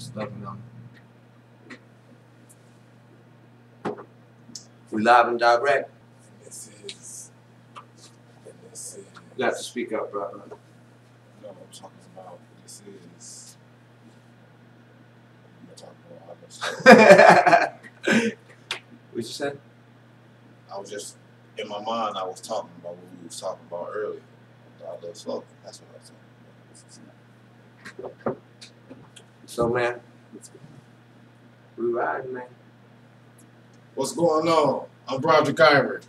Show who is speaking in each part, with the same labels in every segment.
Speaker 1: Just let me know. We live and direct.
Speaker 2: This is.
Speaker 1: You have to speak up, brother.
Speaker 2: No, I'm talking about. This is. I'm talking about
Speaker 1: What you said?
Speaker 2: I was just in my mind. I was talking about what we was talking about earlier. I love slogan. That's what I was saying.
Speaker 1: So, man, we riding, man.
Speaker 2: What's going on? I'm Broderick Ivory.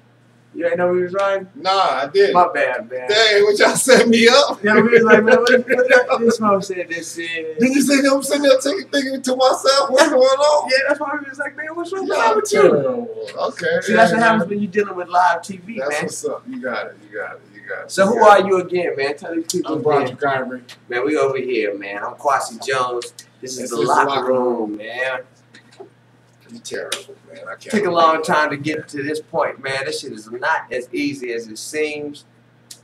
Speaker 1: You ain't know we was riding?
Speaker 2: Nah, I didn't.
Speaker 1: My bad, man.
Speaker 2: Dang, what y'all set me up?
Speaker 1: Yeah, we was like, man, what this mom said this is.
Speaker 2: Did you see them sitting there thinking to myself, what's going on?
Speaker 1: Yeah, that's why we was like, man, what's wrong
Speaker 2: Y'all
Speaker 1: with you?
Speaker 2: terrible. Okay.
Speaker 1: See, that's what happens when you're dealing with live TV,
Speaker 2: That's
Speaker 1: man.
Speaker 2: what's up. You got it.
Speaker 1: So who are you again, man? Tell these people
Speaker 2: I'm
Speaker 1: again.
Speaker 2: Broderick Ivory.
Speaker 1: Man, we over here, man. I'm Kwasi Jones. This is the locker room, man.
Speaker 2: You terrible, man. I can't.
Speaker 1: Took a long time to get to this point, man. This shit is not as easy as it seems,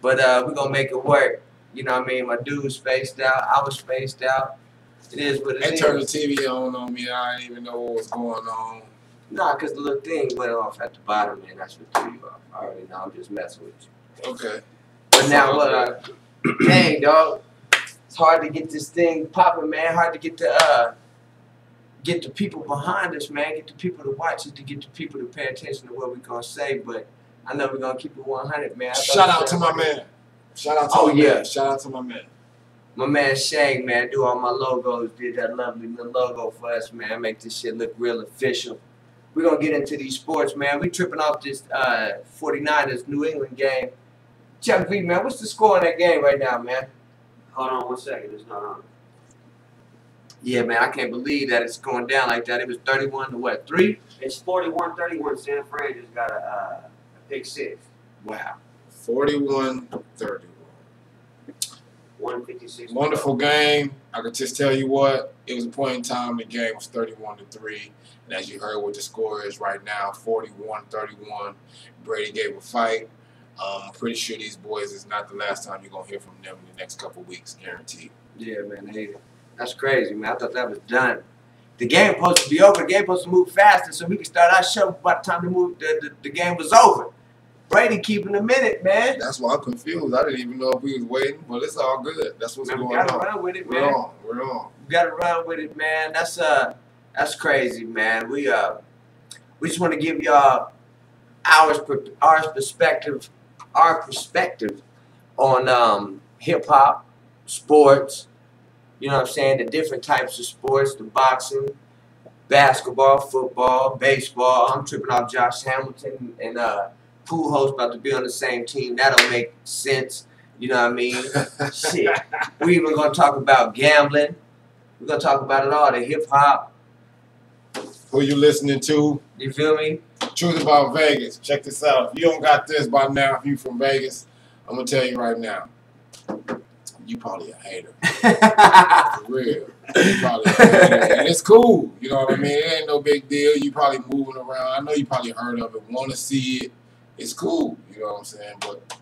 Speaker 1: but we're gonna make it work. You know what I mean? My dude's spaced out. I was spaced out. It is what it is.
Speaker 2: They turned the TV on me. I didn't even know what was going on.
Speaker 1: Nah, because the little thing went off at the bottom, man. That's what threw you off. I already know. I'm just messing with you.
Speaker 2: Okay.
Speaker 1: But now what? Dang, dog. It's hard to get this thing popping, man. Hard to get the people behind us, man. Get the people to watch it, to get the people to pay attention to what we're gonna say. But I know we're gonna keep it 100, man.
Speaker 2: Shout out to my man. Shout out to my man. Shout out to my man.
Speaker 1: My man Shang, man, do all my logos. Did that lovely little logo for us, man. Make this shit look real official. We're gonna get into these sports, man. We tripping off this 49ers New England game. Chuck V, man, what's the score in that game right now, man?
Speaker 3: Hold on 1 second. It's not on.
Speaker 1: Yeah, man, I can't believe that it's going down like that. It was 31 to what, 3?
Speaker 3: It's 41-31. San Fran just got a pick six.
Speaker 1: Wow.
Speaker 2: 41-31.
Speaker 3: 156.
Speaker 2: Wonderful game. I could just tell you what, it was a point in time the game was 31-3. And as you heard what the score is right now, 41-31. Brady gave a fight. I'm pretty sure these boys is not the last time you're going to hear from them in the next couple of weeks, guaranteed.
Speaker 1: Yeah, man, that's crazy, man. I thought that was done. The game supposed to be over. The game supposed to move faster so we could start our show by the time the game was over. Brady keeping a minute, man.
Speaker 2: That's why I'm confused. I didn't even know if we was waiting, but it's all good. That's what's going on.
Speaker 1: We gotta run with it, man.
Speaker 2: We're on.
Speaker 1: We gotta run with it, man. That's crazy, man. We just want to give y'all our perspective on hip hop, sports. You know what I'm saying? The different types of sports, the boxing, basketball, football, baseball. I'm tripping off Josh Hamilton and Pujols about to be on the same team. That'll make sense. You know what I mean? Shit. We even gonna talk about gambling. We're gonna talk about it all. The hip hop.
Speaker 2: Who you listening to?
Speaker 1: You feel me?
Speaker 2: Truth about Vegas. Check this out. If you don't got this by now, if you from Vegas, I'm gonna tell you right now. You probably a hater. For real. You probably a hater. And it's cool. You know what I mean? It ain't no big deal. You probably moving around. I know you probably heard of it, want to see it. It's cool. You know what I'm saying? But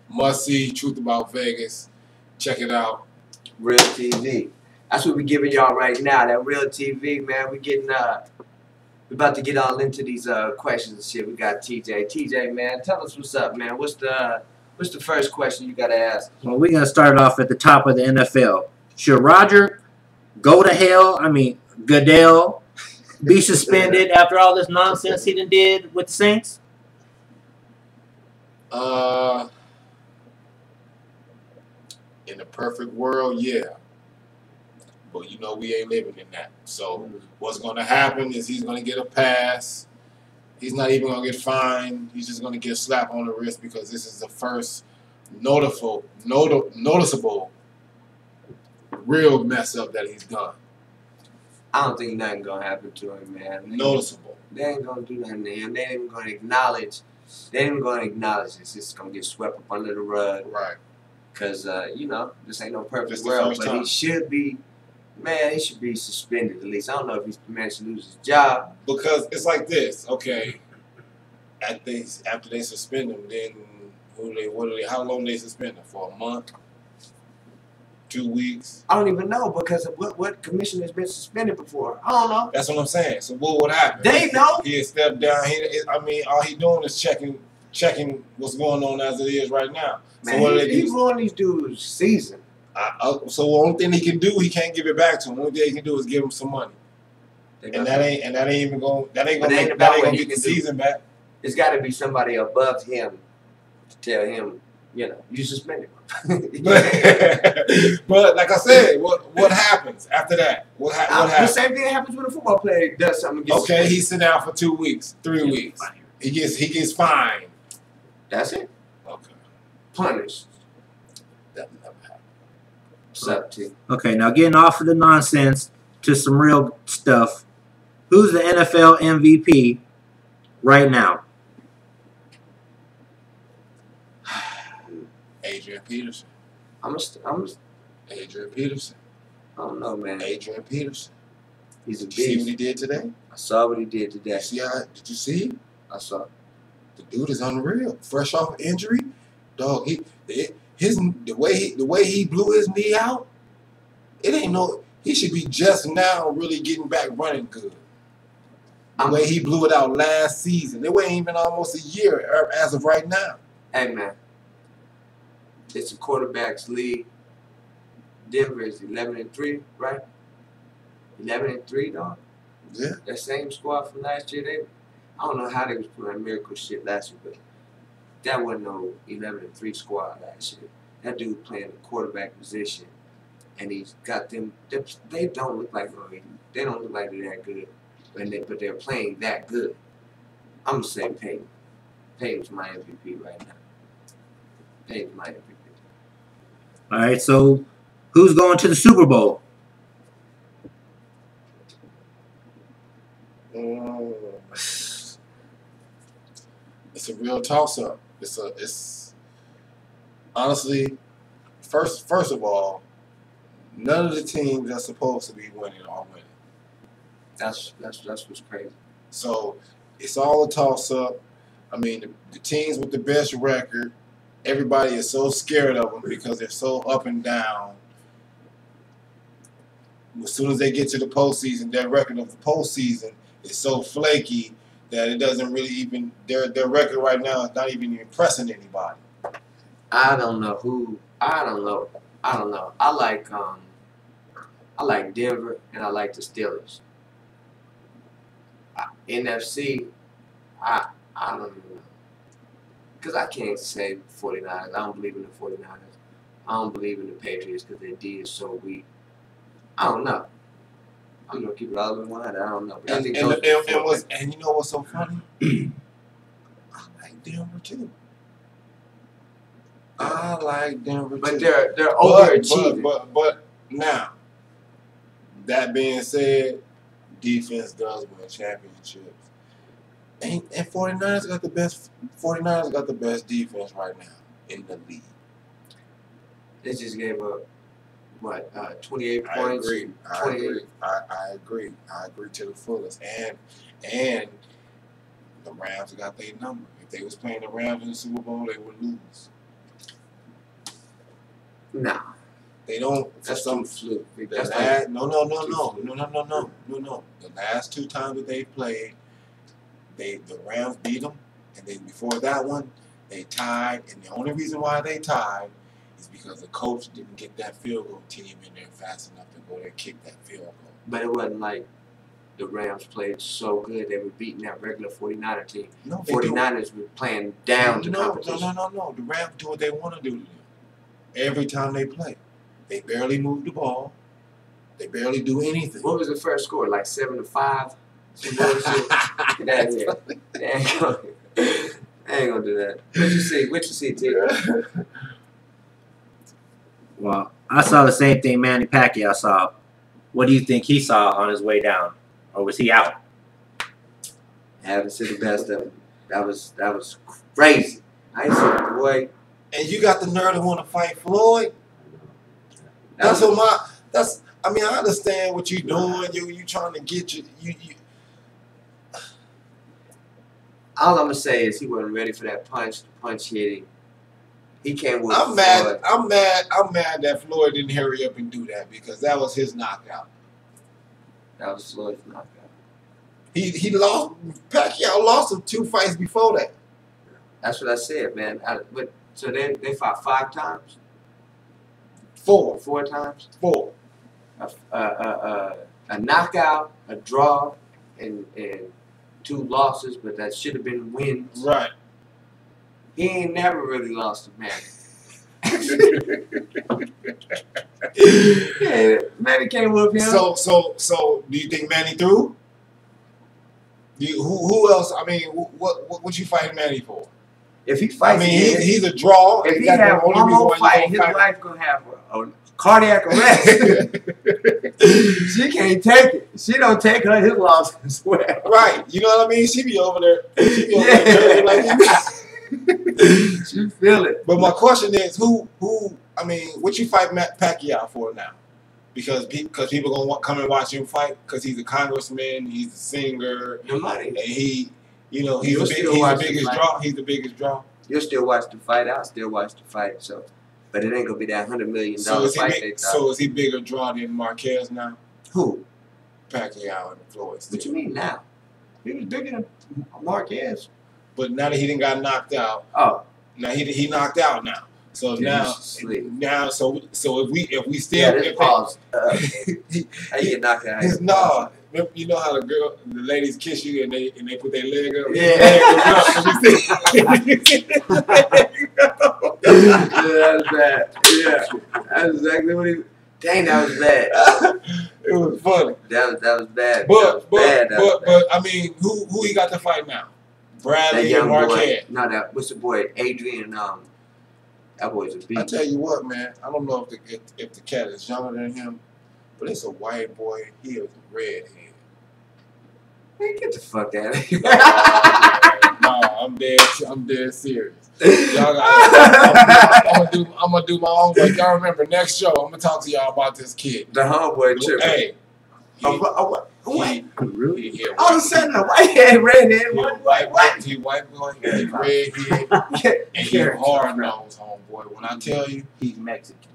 Speaker 2: must see Truth About Vegas. Check it out.
Speaker 1: Real TV. That's what we're giving y'all right now. That Real TV, man. We're about to get all into these questions and shit. We got TJ. TJ, man, tell us what's up, man. What's the first question you gotta ask?
Speaker 4: Well, we're gonna start off at the top of the NFL. Should Roger go to hell? I mean, Goodell be suspended after all this nonsense he done did with the Saints?
Speaker 2: In a perfect world, yeah. But you know we ain't living in that. So what's gonna happen is he's gonna get a pass. He's not even gonna get fined. He's just gonna get a slap on the wrist because this is the first noticeable real mess up that he's done.
Speaker 1: I don't think nothing gonna happen to him, man.
Speaker 2: Noticeable.
Speaker 1: They ain't gonna do nothing to him. They ain't even gonna acknowledge. They ain't even gonna acknowledge this. It's gonna get swept up under the rug.
Speaker 2: Right.
Speaker 1: Cause you know, this ain't no perfect
Speaker 2: This the
Speaker 1: world.
Speaker 2: first
Speaker 1: But
Speaker 2: time.
Speaker 1: he should be. Man, he should be suspended at least. I don't know if he's managed to lose his job.
Speaker 2: Because it's like this, okay. After they suspend him, then how long they suspend him? For a month? 2 weeks.
Speaker 1: I don't even know because of what commissioner has been suspended before. I don't know.
Speaker 2: That's what I'm saying. So what would happen?
Speaker 1: They know.
Speaker 2: He'd step down. All he doing is checking what's going on as it is right now.
Speaker 1: Man,
Speaker 2: so what do they
Speaker 1: he
Speaker 2: do?
Speaker 1: ruined these dudes' season.
Speaker 2: So the only thing he can do, he can't give it back to him. The only thing he can do is give him some money. And that ain't even going. That ain't gonna get the season back.
Speaker 1: It's got to be somebody above him to tell him, you suspended.
Speaker 2: But like I said, what happens after that? What happens?
Speaker 1: The same thing happens when a football player does something.
Speaker 2: Okay, he sit down for 2 weeks, 3 weeks. He gets fined.
Speaker 1: That's it.
Speaker 2: Okay.
Speaker 1: Punished.
Speaker 2: That never happened.
Speaker 1: What's up, T?
Speaker 4: Okay, now getting off of the nonsense to some real stuff. Who's the NFL MVP right now?
Speaker 2: Adrian Peterson. Adrian Peterson.
Speaker 1: I don't know, man.
Speaker 2: Adrian Peterson.
Speaker 1: He's a
Speaker 2: Did you see
Speaker 1: beast.
Speaker 2: what he did today?
Speaker 1: I saw what he did today.
Speaker 2: Did you see?
Speaker 1: I saw.
Speaker 2: The dude is unreal. Fresh off injury, dog. The way he blew his knee out, it ain't no. He should be just now really getting back running good. The way he blew it out last season, it ain't even almost a year as of right now.
Speaker 1: Hey, man. It's a quarterbacks league. Denver is 11-3, right? 11-3, dog.
Speaker 2: Yeah.
Speaker 1: That same squad from last year, I don't know how they was playing miracle shit last year, but that wasn't no 11-3 squad last year. That dude playing the quarterback position, and he's got them. They don't look like they don't look like they're that good, but they're playing that good. I'm gonna say Peyton. Peyton's my MVP right now. Peyton's my MVP.
Speaker 4: All right, so who's going to the Super Bowl?
Speaker 2: It's a real toss-up. It's honestly, first of all, none of the teams that's supposed to be winning are winning.
Speaker 1: That's what's crazy.
Speaker 2: So it's all a toss-up. I mean, the teams with the best record, everybody is so scared of them because they're so up and down. As soon as they get to the postseason, their record of the postseason is so flaky that it doesn't really even their record right now is not even impressing anybody.
Speaker 1: I don't know. I like Denver and I like the Steelers. NFC, I don't even know. Because I can't say 49ers. I don't believe in the 49ers. I don't believe in the Patriots because their D is so weak. I don't know. I'm going to keep it all in mind. I don't know. But
Speaker 2: And you know what's so funny? I like Denver too. I like Denver too.
Speaker 1: But they're overachieving.
Speaker 2: But now, that being said, defense does win championships. And 49ers got the best defense right now in the league.
Speaker 1: They just gave up 28 points.
Speaker 2: I agree to the fullest. And the Rams got their number. If they was playing the Rams in the Super Bowl, they would lose.
Speaker 1: Nah.
Speaker 2: They don't.
Speaker 1: That's some fluke.
Speaker 2: No. The last two times that they played, the Rams beat them, and then before that one, they tied. And the only reason why they tied is because the coach didn't get that field goal team in there fast enough to go there and kick that field goal.
Speaker 1: But it wasn't like the Rams played so good they were beating that regular 49er team.
Speaker 2: No,
Speaker 1: 49ers were playing down to competition.
Speaker 2: No. The Rams do what they want to do to them. Every time they play. They barely move the ball. They barely do anything.
Speaker 1: What was the first score? Like 7-5? Some bullshit? Get out of here. They ain't gonna do that. What you see, T?
Speaker 4: Well, I saw the same thing Manny Pacquiao saw. What do you think he saw on his way down? Or was he out?
Speaker 1: I haven't seen the best of him. That was crazy. I ain't seen the boy.
Speaker 2: And you got the nerve to want to fight Floyd? I understand what you're doing. You trying to get you.
Speaker 1: All I'm gonna say is he wasn't ready for that punch. The punch hit him. He came with.
Speaker 2: I'm mad. I'm mad that Floyd didn't hurry up and do that because that was his knockout.
Speaker 1: That was Floyd's knockout.
Speaker 2: He lost. Pacquiao lost him 2 fights before that.
Speaker 1: That's what I said, man. So they fought 5 times.
Speaker 2: 4.
Speaker 1: 4 times.
Speaker 2: 4.
Speaker 1: A knockout, a draw, and 2 losses, but that should have been wins.
Speaker 2: Right.
Speaker 1: He ain't never really lost to Manny. Yeah, Manny can't whoop him.
Speaker 2: So do you think Manny threw? Who else? I mean, what you fighting Manny for?
Speaker 1: If he fights,
Speaker 2: I mean, he's a draw.
Speaker 1: If he have one more fight, his wife gonna have a cardiac arrest. She can't take it. She don't take his loss as well.
Speaker 2: Right. You know what I mean? She be over there. She be over there like
Speaker 1: She feel it.
Speaker 2: But my question is, who? I mean, what you fight Matt Pacquiao for now? Because people gonna come and watch him fight because he's a congressman, he's a singer,
Speaker 1: The money.
Speaker 2: and he's the biggest draw. He's the biggest draw.
Speaker 1: You'll still watch the fight. I'll still watch the fight. So, but it ain't gonna be that $100 million fight.
Speaker 2: So is he bigger draw than Marquez now?
Speaker 1: Who?
Speaker 2: Pacquiao and Floyd.
Speaker 1: What you mean now? He was bigger than Marquez.
Speaker 2: But now that he didn't got knocked out, now he knocked out now. So so if we still
Speaker 1: pause. How you get knocked out?
Speaker 2: No, you know how the ladies kiss you and they put their leg up.
Speaker 1: Yeah, that was bad. Yeah, that's exactly what he. Dang, that was bad.
Speaker 2: It was funny.
Speaker 1: That was bad.
Speaker 2: But I mean, who he got to fight now? Bradley and Marquez.
Speaker 1: No, what's the boy? Adrian. That boy's a beast.
Speaker 2: I tell you what, man. I don't know if the cat is younger than him, but it's a white boy. He is redhead.
Speaker 1: Man, get the fuck out of here.
Speaker 2: No, I'm dead serious. Y'all I'm gonna do my own work. Y'all remember next show I'm gonna talk to y'all about this kid.
Speaker 1: The homeboy too.
Speaker 2: Hey.
Speaker 1: Really? All of a sudden, a white-head, redhead, white boy,
Speaker 2: he redhead, and he hard-nosed, homeboy. When I tell you,
Speaker 4: he's Mexican.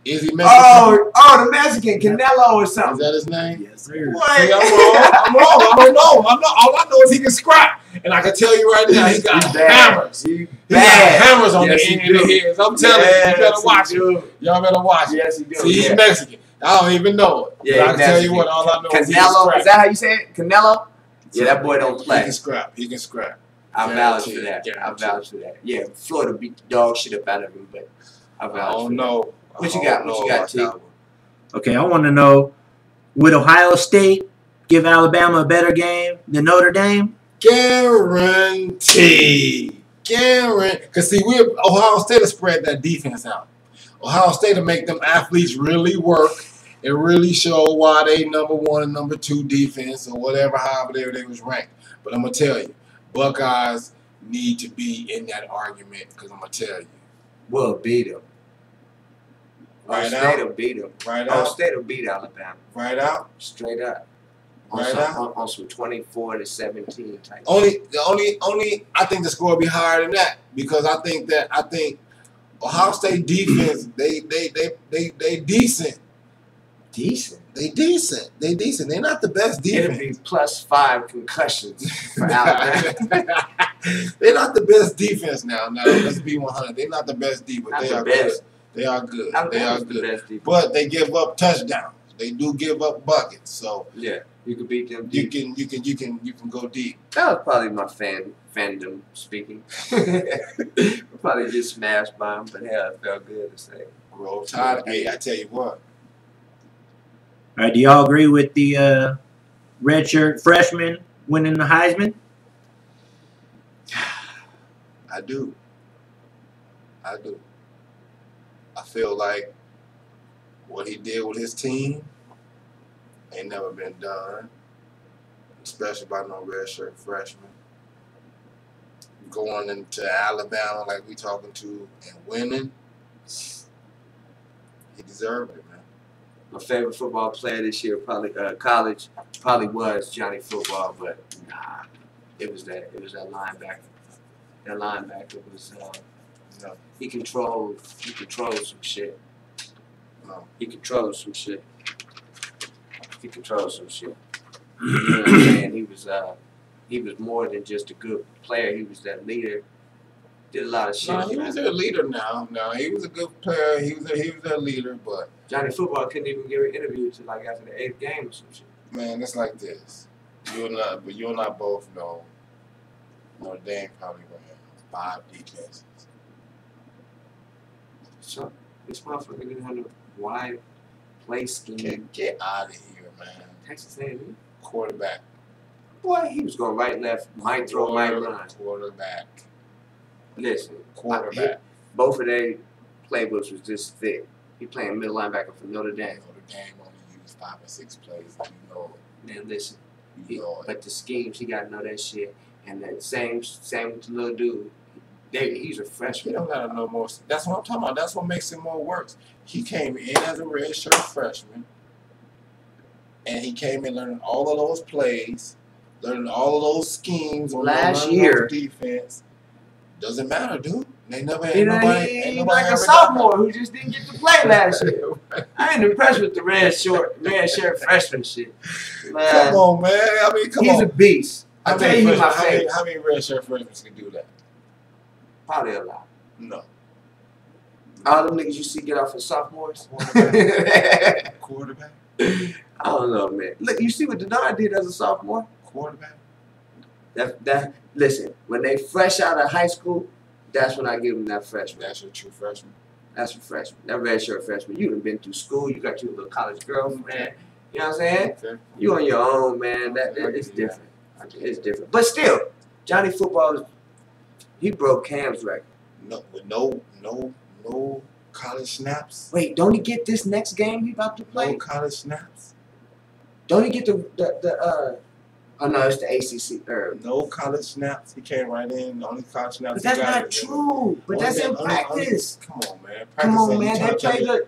Speaker 2: Is he Mexican?
Speaker 1: Oh, the Mexican, Canelo or something.
Speaker 2: Is that his name?
Speaker 4: Yes, sir.
Speaker 1: What?
Speaker 2: See, I'm wrong. I don't know. All I know is he can scrap. And I can tell you right now, he got hammers. He got hammers on the end of the heads. I'm telling you, you better watch it. Y'all better watch it.
Speaker 1: Yes, he do.
Speaker 2: See, he's Mexican. I don't even know it.
Speaker 1: Yeah,
Speaker 2: but I can tell you what, all I know
Speaker 1: Canelo,
Speaker 2: is he can scrap.
Speaker 1: Is that how you say it? Canelo? Yeah, that boy don't play.
Speaker 2: He can scrap. He can scrap.
Speaker 1: I vouch for that. I vouch for that. Yeah, Florida beat the dog shit up out of him, but I vouch for that. What you got? What you got, T?
Speaker 4: Okay, I want to know, would Ohio State give Alabama a better game than Notre Dame?
Speaker 2: Guarantee. Because see, Ohio State will spread that defense out. Ohio State will make them athletes really work and really show why they #1 and #2 defense or whatever, however they was ranked. But I'm going to tell you, Buckeyes need to be in that argument because I'm going to tell you.
Speaker 1: We'll beat them.
Speaker 2: Right
Speaker 1: Ohio State will beat them.
Speaker 2: Right
Speaker 1: Ohio
Speaker 2: out.
Speaker 1: State will beat Alabama.
Speaker 2: Right out.
Speaker 1: Straight up.
Speaker 2: Right out.
Speaker 1: On some 24-17 type.
Speaker 2: Only I think the score will be higher than that because I think Ohio State defense they decent.
Speaker 1: Decent.
Speaker 2: They decent. They're not the best defense.
Speaker 1: It'll be +5 concussions for Alabama.
Speaker 2: They're not the best defense now. Now let's be 100. They're not the best defense.
Speaker 1: Not
Speaker 2: They
Speaker 1: the
Speaker 2: are
Speaker 1: best.
Speaker 2: good. They are good. They are
Speaker 1: The
Speaker 2: good.
Speaker 1: best defense.
Speaker 2: But they give up touchdowns. They do give up buckets. So
Speaker 1: Yeah, you could beat them.
Speaker 2: you
Speaker 1: Deep.
Speaker 2: can go deep.
Speaker 1: That was probably my fandom speaking. Probably get smashed by him, but hell, it felt good to say.
Speaker 2: Roll Tide. Hey, I tell you what.
Speaker 4: All right, do y'all agree with the redshirt freshman winning the Heisman?
Speaker 2: I do. I feel like what he did with his team ain't never been done, especially by no redshirt freshman. Going into Alabama like we talking to and winning, he deserved it, man.
Speaker 1: My favorite football player this year, probably college, probably was Johnny Football, but nah, it was that linebacker. That linebacker was.
Speaker 2: No.
Speaker 1: He controlled some shit.
Speaker 2: No.
Speaker 1: He controlled some shit. He controlled some shit. You know what I'm saying? He was more than just a good player. He was that leader. Did a lot of shit.
Speaker 2: No, he was their leader now. No, he was a good player. He was their leader, but
Speaker 1: Johnny Football couldn't even give an interview until like after the 8th game or some shit.
Speaker 2: man, it's like this. You and I both know Notre Dame probably ran 5 defenses.
Speaker 1: So this motherfucker didn't have no wide play scheme.
Speaker 2: Get out of here, man.
Speaker 1: Texas A&M.
Speaker 2: Quarterback.
Speaker 1: Boy, he was going right, left, might throw, might run.
Speaker 2: Quarterback.
Speaker 1: Listen,
Speaker 2: Quarterback.
Speaker 1: both of their playbooks was this thick. He playing middle linebacker for Notre Dame.
Speaker 2: Notre Dame only used 5 or 6 plays. You know it.
Speaker 1: Man, listen.
Speaker 2: You know it.
Speaker 1: But the schemes, he got to know that shit. And that same little dude, he's a
Speaker 2: He
Speaker 1: freshman.
Speaker 2: don't gotta know more. That's what I'm talking about. That's what makes him more works. He came in as a redshirt freshman, and he came in learning all of those plays, learning all of those schemes on
Speaker 1: Last year,
Speaker 2: defense. Doesn't matter, dude. They never
Speaker 1: He
Speaker 2: ain't nobody.
Speaker 1: like
Speaker 2: Ain't
Speaker 1: a
Speaker 2: nobody ever
Speaker 1: sophomore who just didn't get to play last year. I ain't impressed with the red shirt freshman shit. Man,
Speaker 2: Come on, man. I mean, come
Speaker 1: he's
Speaker 2: on.
Speaker 1: a beast. I tell you, he's my favorite.
Speaker 2: How many redshirt freshmen can do that?
Speaker 1: Probably a lot.
Speaker 2: No.
Speaker 1: All them niggas you see get off as sophomores.
Speaker 2: Quarterback.
Speaker 1: I don't know, man. Look, you see what Denard did as a sophomore?
Speaker 2: Quarterback.
Speaker 1: Listen, when they fresh out of high school, that's when I give them that freshman.
Speaker 2: That's your true freshman.
Speaker 1: That's a freshman. That red shirt freshman. You done been through school. You got your little college girlfriend. You know what I'm saying?
Speaker 2: Okay.
Speaker 1: You on your own, man. That is different. It's different. But still, Johnny Football, he broke Cam's record.
Speaker 2: No, with no college snaps.
Speaker 1: Wait, don't he get this next game he about to play?
Speaker 2: No college snaps.
Speaker 1: Don't he get the oh no, it's the ACC.
Speaker 2: No college snaps. He came right in. The only college snaps.
Speaker 1: But that's not true. But that's in practice.
Speaker 2: Come on, man.
Speaker 1: Come on, man.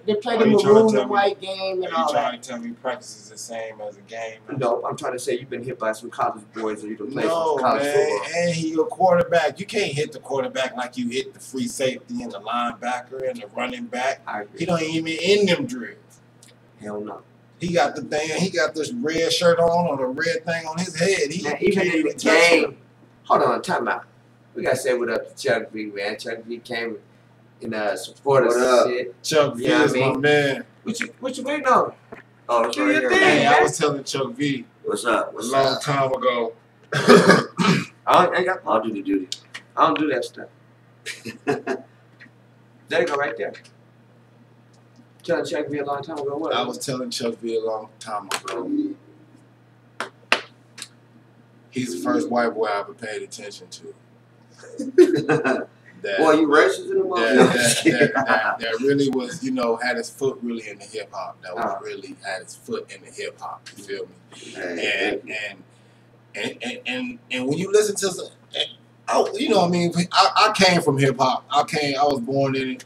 Speaker 1: They play the maroon and white game and all
Speaker 2: Are you trying
Speaker 1: that.
Speaker 2: to tell me practice is the same as a game?
Speaker 1: No, I'm trying to say you've been hit by some college boys or you can play
Speaker 2: No,
Speaker 1: some college
Speaker 2: man.
Speaker 1: football.
Speaker 2: And he a quarterback. You can't hit the quarterback like you hit the free safety and the linebacker and the running back.
Speaker 1: I agree.
Speaker 2: He don't even in them drills.
Speaker 1: Hell no.
Speaker 2: He got the thing. He got this red shirt on or the red thing on his head. He
Speaker 1: Man, even
Speaker 2: can't
Speaker 1: in the
Speaker 2: touch him.
Speaker 1: game. Hold on, time out. We gotta say what up to Chuck V, man. Chuck V came and support us
Speaker 3: What up?
Speaker 1: and shit.
Speaker 2: Chuck V
Speaker 1: Yeah,
Speaker 2: is
Speaker 1: I mean-
Speaker 2: my man.
Speaker 1: What you waiting on?
Speaker 3: Oh, it's
Speaker 1: Do
Speaker 3: right
Speaker 1: your
Speaker 3: here.
Speaker 1: thing.
Speaker 2: Hey,
Speaker 1: man.
Speaker 2: I was telling Chuck V
Speaker 3: What's up?
Speaker 2: a
Speaker 3: What's
Speaker 2: long
Speaker 3: up?
Speaker 2: time ago.
Speaker 1: I ain't got
Speaker 3: I'll do the duty.
Speaker 1: I don't do that stuff. There you go, right there. Telling Chuck V a long time ago. What?
Speaker 2: I was telling Chuck V a long time ago. He's the first white boy I ever paid attention to. That,
Speaker 3: Boy, you racist in the motherfucker.
Speaker 2: that really was, you know, had his foot really in the hip hop. That was really had his foot in the hip hop. You feel me? And when you listen to some, you know what I mean? I came from hip hop. I was born in it.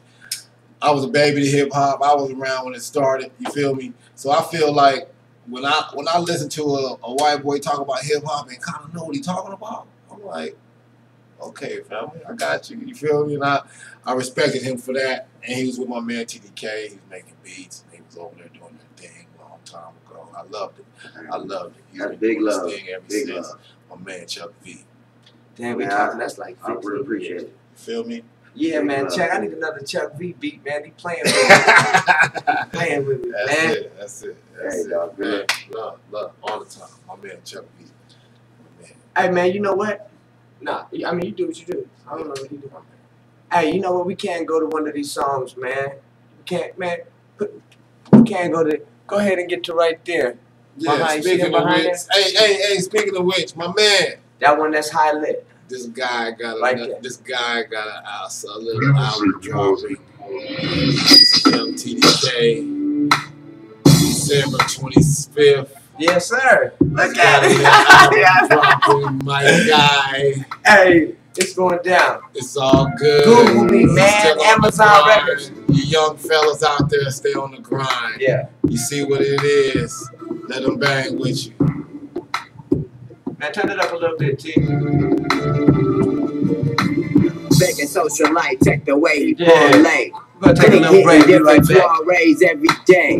Speaker 2: I was a baby to hip hop. I was around when it started. You feel me? So I feel like when I listen to a white boy talk about hip hop and kind of know what he's talking about, I'm like, okay, family, I got you. You feel me? And I respected him for that. And he was with my man TDK. He was making beats. And he was over there doing that thing a long time ago. I loved it. I loved it. He's
Speaker 3: That's
Speaker 2: been
Speaker 3: big
Speaker 2: doing
Speaker 3: love.
Speaker 2: this thing ever
Speaker 3: Big
Speaker 2: since.
Speaker 3: love.
Speaker 2: My man Chuck V.
Speaker 1: Damn, we
Speaker 3: Yeah,
Speaker 1: talking. That's like
Speaker 3: I
Speaker 1: 15
Speaker 3: really appreciate
Speaker 1: years.
Speaker 3: it.
Speaker 2: You feel me?
Speaker 1: Yeah,
Speaker 3: Big
Speaker 1: man.
Speaker 3: love.
Speaker 1: Chuck, I need another Chuck V beat, man. He playing with me. Playing with me,
Speaker 2: That's
Speaker 1: man.
Speaker 2: it. That's it. That's
Speaker 3: Hey,
Speaker 2: it.
Speaker 3: dog,
Speaker 2: Man, love, all the time. My man Chuck V. My man.
Speaker 1: Hey, man, you know what? Nah, I mean, you do what you do. I don't know what you do. Hey, you know what? We can't go to one of these songs, man. We can't, man. We can't go to. Go ahead and get to right there.
Speaker 2: Yeah,
Speaker 1: Behind-
Speaker 2: speaking
Speaker 1: see
Speaker 2: of
Speaker 1: behind
Speaker 2: which, hey, speaking of which, my man,
Speaker 1: That one that's high lit.
Speaker 2: this guy got
Speaker 1: Right
Speaker 2: a
Speaker 1: there.
Speaker 2: a little album dropping. Young TDK, December 25th.
Speaker 1: Yes, sir. Look
Speaker 2: Got
Speaker 1: at
Speaker 2: an
Speaker 1: it.
Speaker 2: album dropping, my guy.
Speaker 1: Hey, it's going down.
Speaker 2: It's all good.
Speaker 1: Google me,
Speaker 2: He's
Speaker 1: man.
Speaker 2: still on the
Speaker 1: Amazon
Speaker 2: grind.
Speaker 1: Records.
Speaker 2: You young fellas out there, stay on the grind.
Speaker 1: Yeah.
Speaker 2: You see what it is. Let them bang with you.
Speaker 1: Man, turn it up a little bit, T.
Speaker 5: Vegas socialite. Check the way he
Speaker 1: Yeah.
Speaker 5: parlay.
Speaker 1: We're gonna take a little break. Be right back.
Speaker 5: Soirees every day.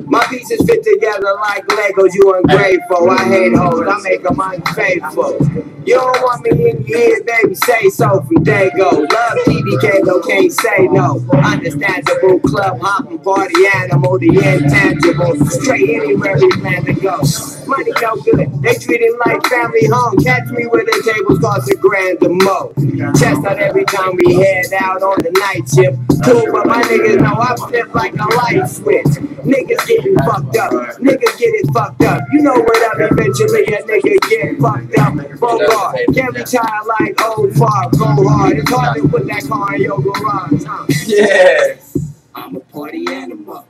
Speaker 5: My pieces fit together like Legos. You ungrateful. I hate hoes. I make them unfaithful. You don't want me in your ears, baby. Say so from day go. Love TDK, though can't say no. Understandable club hopping party animal. The intangible. Straight anywhere we plan to go. Money no good. They treat it like family home. Catch me where the tables cost $1 grand the most. Chest out every time we head out on the night shift. Cool, but my niggas know I flip like a light switch. Niggas getting fucked up. Niggas get it fucked up. You know what up? Eventually a nigga get fucked up. Bogart, can't retire like old far. Go hard. It's hard to put that car in your garage.
Speaker 1: Yeah.
Speaker 5: I'm a party animal.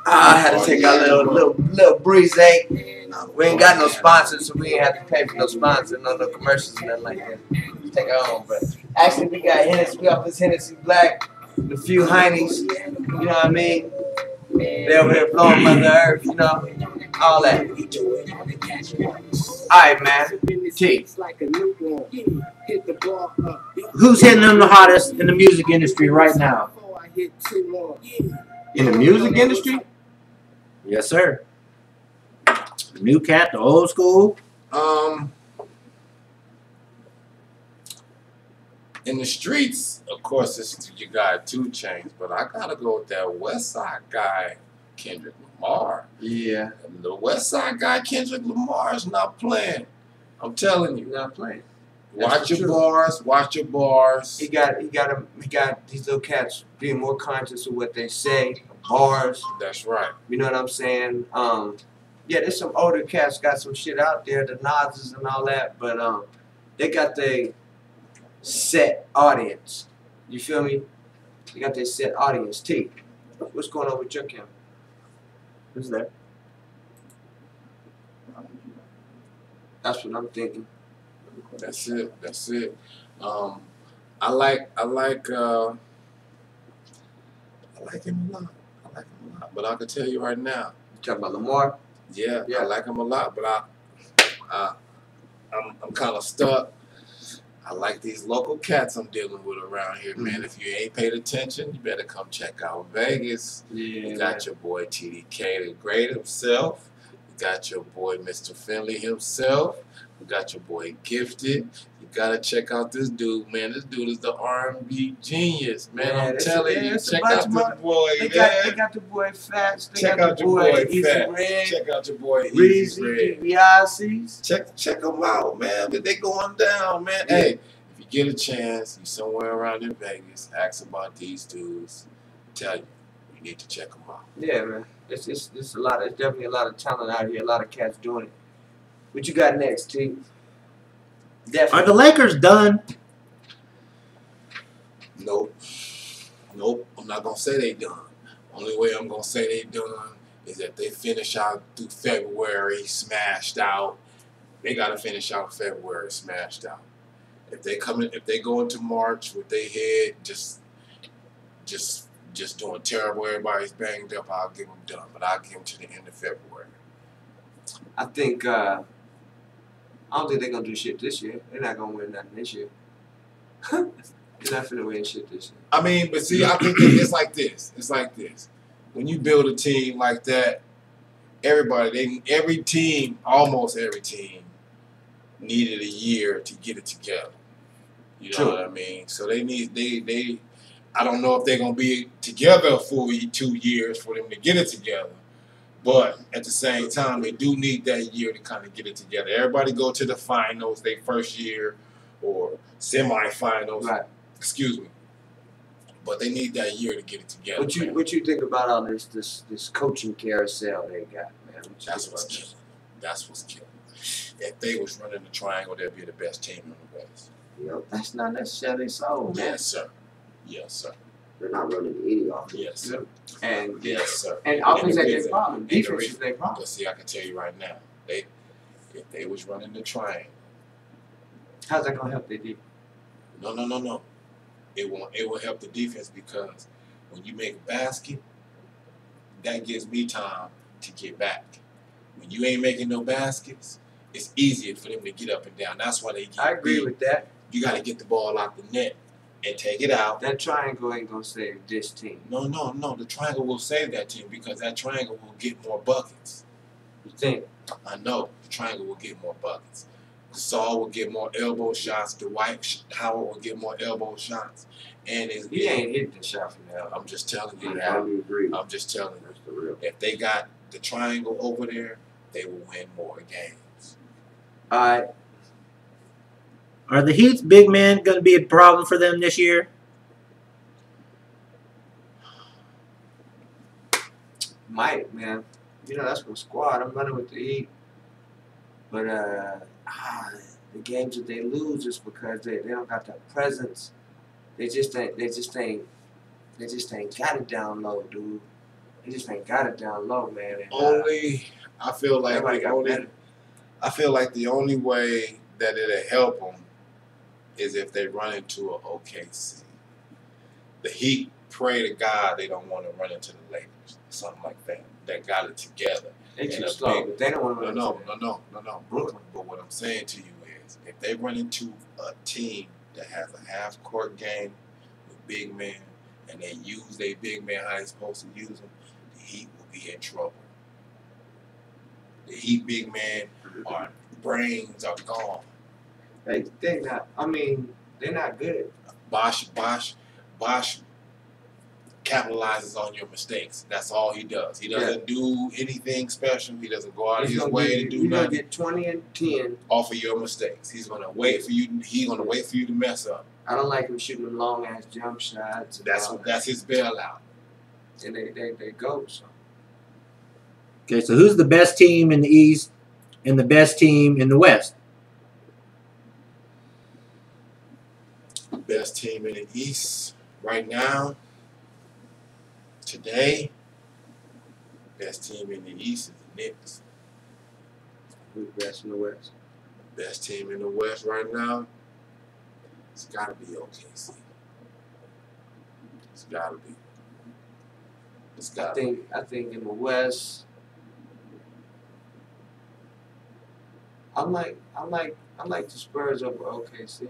Speaker 1: I had to take our little breeze, eh? We ain't got no sponsors, so we ain't have to pay for no sponsors, no commercials, nothing like that. Just take our own, but actually we got Hennessy, we got this Hennessy Black, a few Heinies, you know what I mean? They over here blowing Mother Earth, you know, all that. Alright, man. T.
Speaker 4: Who's hitting them the hottest in the music industry right now?
Speaker 1: In the music industry?
Speaker 4: Yes, sir. The new cat, the old school.
Speaker 2: In the streets, of course, you got 2 Chainz, but I gotta go with that West Side guy, Kendrick Lamar.
Speaker 1: Yeah.
Speaker 2: And the West Side guy, Kendrick Lamar, is not playing. I'm telling you,
Speaker 1: Not playing.
Speaker 2: watch your bars. Watch your bars.
Speaker 1: He got these little cats being more conscious of what they say, bars.
Speaker 2: That's right.
Speaker 1: You know what I'm saying? Yeah, there's some older cats got some shit out there, the Nas's and all that, but they got their set audience. You feel me? They got their set audience. T, what's going on with your camera? Who's there? That's what I'm thinking.
Speaker 2: That's it. That's it. I like him a lot. I like him a lot. But I can tell you right now.
Speaker 1: You talking about Lamar?
Speaker 2: Yeah,
Speaker 1: Yeah.
Speaker 2: I like him a lot. But I'm kind of stuck. I like these local cats I'm dealing with around here, man. If you ain't paid attention, you better come check out Vegas.
Speaker 1: Yeah.
Speaker 2: You got your boy TDK the Great himself. You got your boy Mr. Finley himself. You got your boy Gifted. You gotta check out this dude, man. This dude is the R&B genius, man.
Speaker 1: Yeah,
Speaker 2: I'm telling you,
Speaker 1: it's a
Speaker 2: check
Speaker 1: bunch
Speaker 2: out
Speaker 1: of
Speaker 2: this boy,
Speaker 1: They
Speaker 2: man.
Speaker 1: got the boy Fats. They
Speaker 2: Check
Speaker 1: got
Speaker 2: out
Speaker 1: the
Speaker 2: your boy
Speaker 1: Easy
Speaker 2: Fat.
Speaker 1: Red.
Speaker 2: Check out your boy Easy Red.
Speaker 1: Reezy.
Speaker 2: Check them out, man. But they going down, man.
Speaker 1: Yeah.
Speaker 2: Hey, if you get a chance, you somewhere around in Vegas, ask about these dudes. Tell you need to check them out.
Speaker 1: Yeah, man. It's a lot. There's definitely a lot of talent out here. A lot of cats doing it. What you got next, T?
Speaker 4: Are
Speaker 1: Definitely.
Speaker 4: the Lakers done?
Speaker 2: Nope. I'm not gonna say they done. Only way I'm gonna say they done is that they finish out through February smashed out. They gotta finish out February smashed out. If they go into March with their head just doing terrible, everybody's banged up, I'll give them done. But I'll give them to the end of February.
Speaker 1: I think I don't think they're gonna do shit this year. They're not gonna win nothing this year. They're not finna win shit this year.
Speaker 2: I mean, but see, I think it's like this. It's like this. When you build a team like that, almost every team, needed a year to get it together. You know
Speaker 1: True.
Speaker 2: what I mean? So they I don't know if they're gonna be together a full 2 years for them to get it together. But at the same time, they do need that year to kind of get it together. Everybody go to the finals their first year or semifinals.
Speaker 1: Right.
Speaker 2: Excuse me. But they need that year to get it together.
Speaker 1: What you think about all this coaching carousel they got, man?
Speaker 2: That's what's killing. That's what's killing. If they was running the triangle, they'd be the best team in the West.
Speaker 1: Yo, that's not necessarily so, man.
Speaker 2: Yes, sir. Yes, sir.
Speaker 3: They're not running any offense.
Speaker 2: Yes, sir.
Speaker 1: And
Speaker 2: Yes, sir.
Speaker 1: and offense ain't
Speaker 2: And
Speaker 1: their problem.
Speaker 2: the reason-
Speaker 1: Defense is their problem.
Speaker 2: But see, I can tell you right now, if they was running the triangle,
Speaker 1: How's that gonna help their defense?
Speaker 2: no. It will help the defense because when you make a basket, that gives me time to get back. When you ain't making no baskets, it's easier for them to get up and down. That's why they get
Speaker 1: I agree
Speaker 2: beat.
Speaker 1: with that.
Speaker 2: You got to get the ball out the net and take it out.
Speaker 1: That triangle ain't gonna save this team.
Speaker 2: No. The triangle will save that team because that triangle will get more buckets.
Speaker 1: You think?
Speaker 2: I know the triangle will get more buckets. Gasol will get more elbow shots. Dwight Howard will get more elbow shots. And
Speaker 1: He ain't hit the shot from there.
Speaker 2: I'm just telling you.
Speaker 3: I would agree.
Speaker 2: I'm just telling you.
Speaker 3: That's the real.
Speaker 2: If they got the triangle over there, they will win more games.
Speaker 1: Alright.
Speaker 4: Are the Heat's big men going to be a problem for them this year?
Speaker 1: Might, man. You know, that's my squad. I'm running with the Heat. But the games that they lose is because they don't got that presence. They just ain't got it down low, dude. They just ain't got it down low, man. And,
Speaker 2: I feel like
Speaker 1: everybody got better.
Speaker 2: the only way that it'll help them is if they run into an OKC. The Heat pray to God they don't want to run into the Lakers, something like that. That got it together.
Speaker 1: They
Speaker 2: And
Speaker 1: too
Speaker 2: a
Speaker 1: slow.
Speaker 2: big-
Speaker 1: They don't want to
Speaker 2: No. Brooklyn. But what I'm saying to you is, if they run into a team that has a half-court game with big men, and they use their big men how they're supposed to use them, the Heat will be in trouble. The Heat big men are brains are gone.
Speaker 1: They not. I mean, they're not good.
Speaker 2: Bosh capitalizes on your mistakes. That's all he does. He doesn't do anything special. He doesn't go out of his way to do
Speaker 1: You're gonna
Speaker 2: nothing
Speaker 1: get 20 and 10.
Speaker 2: off of your mistakes. He's gonna wait for you. He's gonna wait for you to mess up.
Speaker 1: I don't like him shooting them long ass jump shots. and all that.
Speaker 2: That's his bailout.
Speaker 1: And they go. So.
Speaker 4: Okay, so who's the best team in the East and the best team in the West?
Speaker 2: Best team in the East right now. Today, best team in the East is the Knicks.
Speaker 1: Who's best in the West?
Speaker 2: Best team in the West right now, it's got to be OKC. It's got to be. It's got to be.
Speaker 1: I think in the West, I like the Spurs over OKC.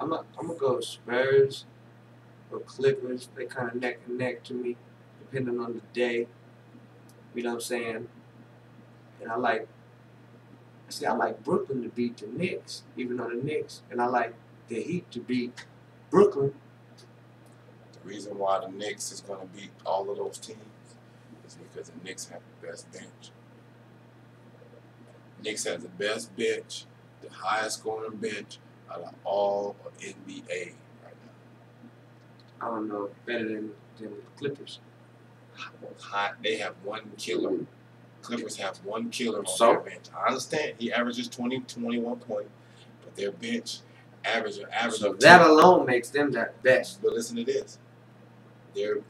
Speaker 1: I'm gonna go Spurs or Clippers. They kind of neck and neck to me, depending on the day. You know what I'm saying? And I like Brooklyn to beat the Knicks, even though the Knicks, and I like the Heat to beat Brooklyn.
Speaker 2: The reason why the Knicks is going to beat all of those teams is because the Knicks have the best bench. Knicks has the best bench, the highest scoring bench out of all of NBA right now.
Speaker 1: I don't know, better than the Clippers.
Speaker 2: They have one killer. Clippers have one killer on
Speaker 1: So?
Speaker 2: their bench. I understand he averages 20, 21 points, but their bench average
Speaker 1: So
Speaker 2: of
Speaker 1: that
Speaker 2: 10.
Speaker 1: alone makes them the best.
Speaker 2: But listen to this.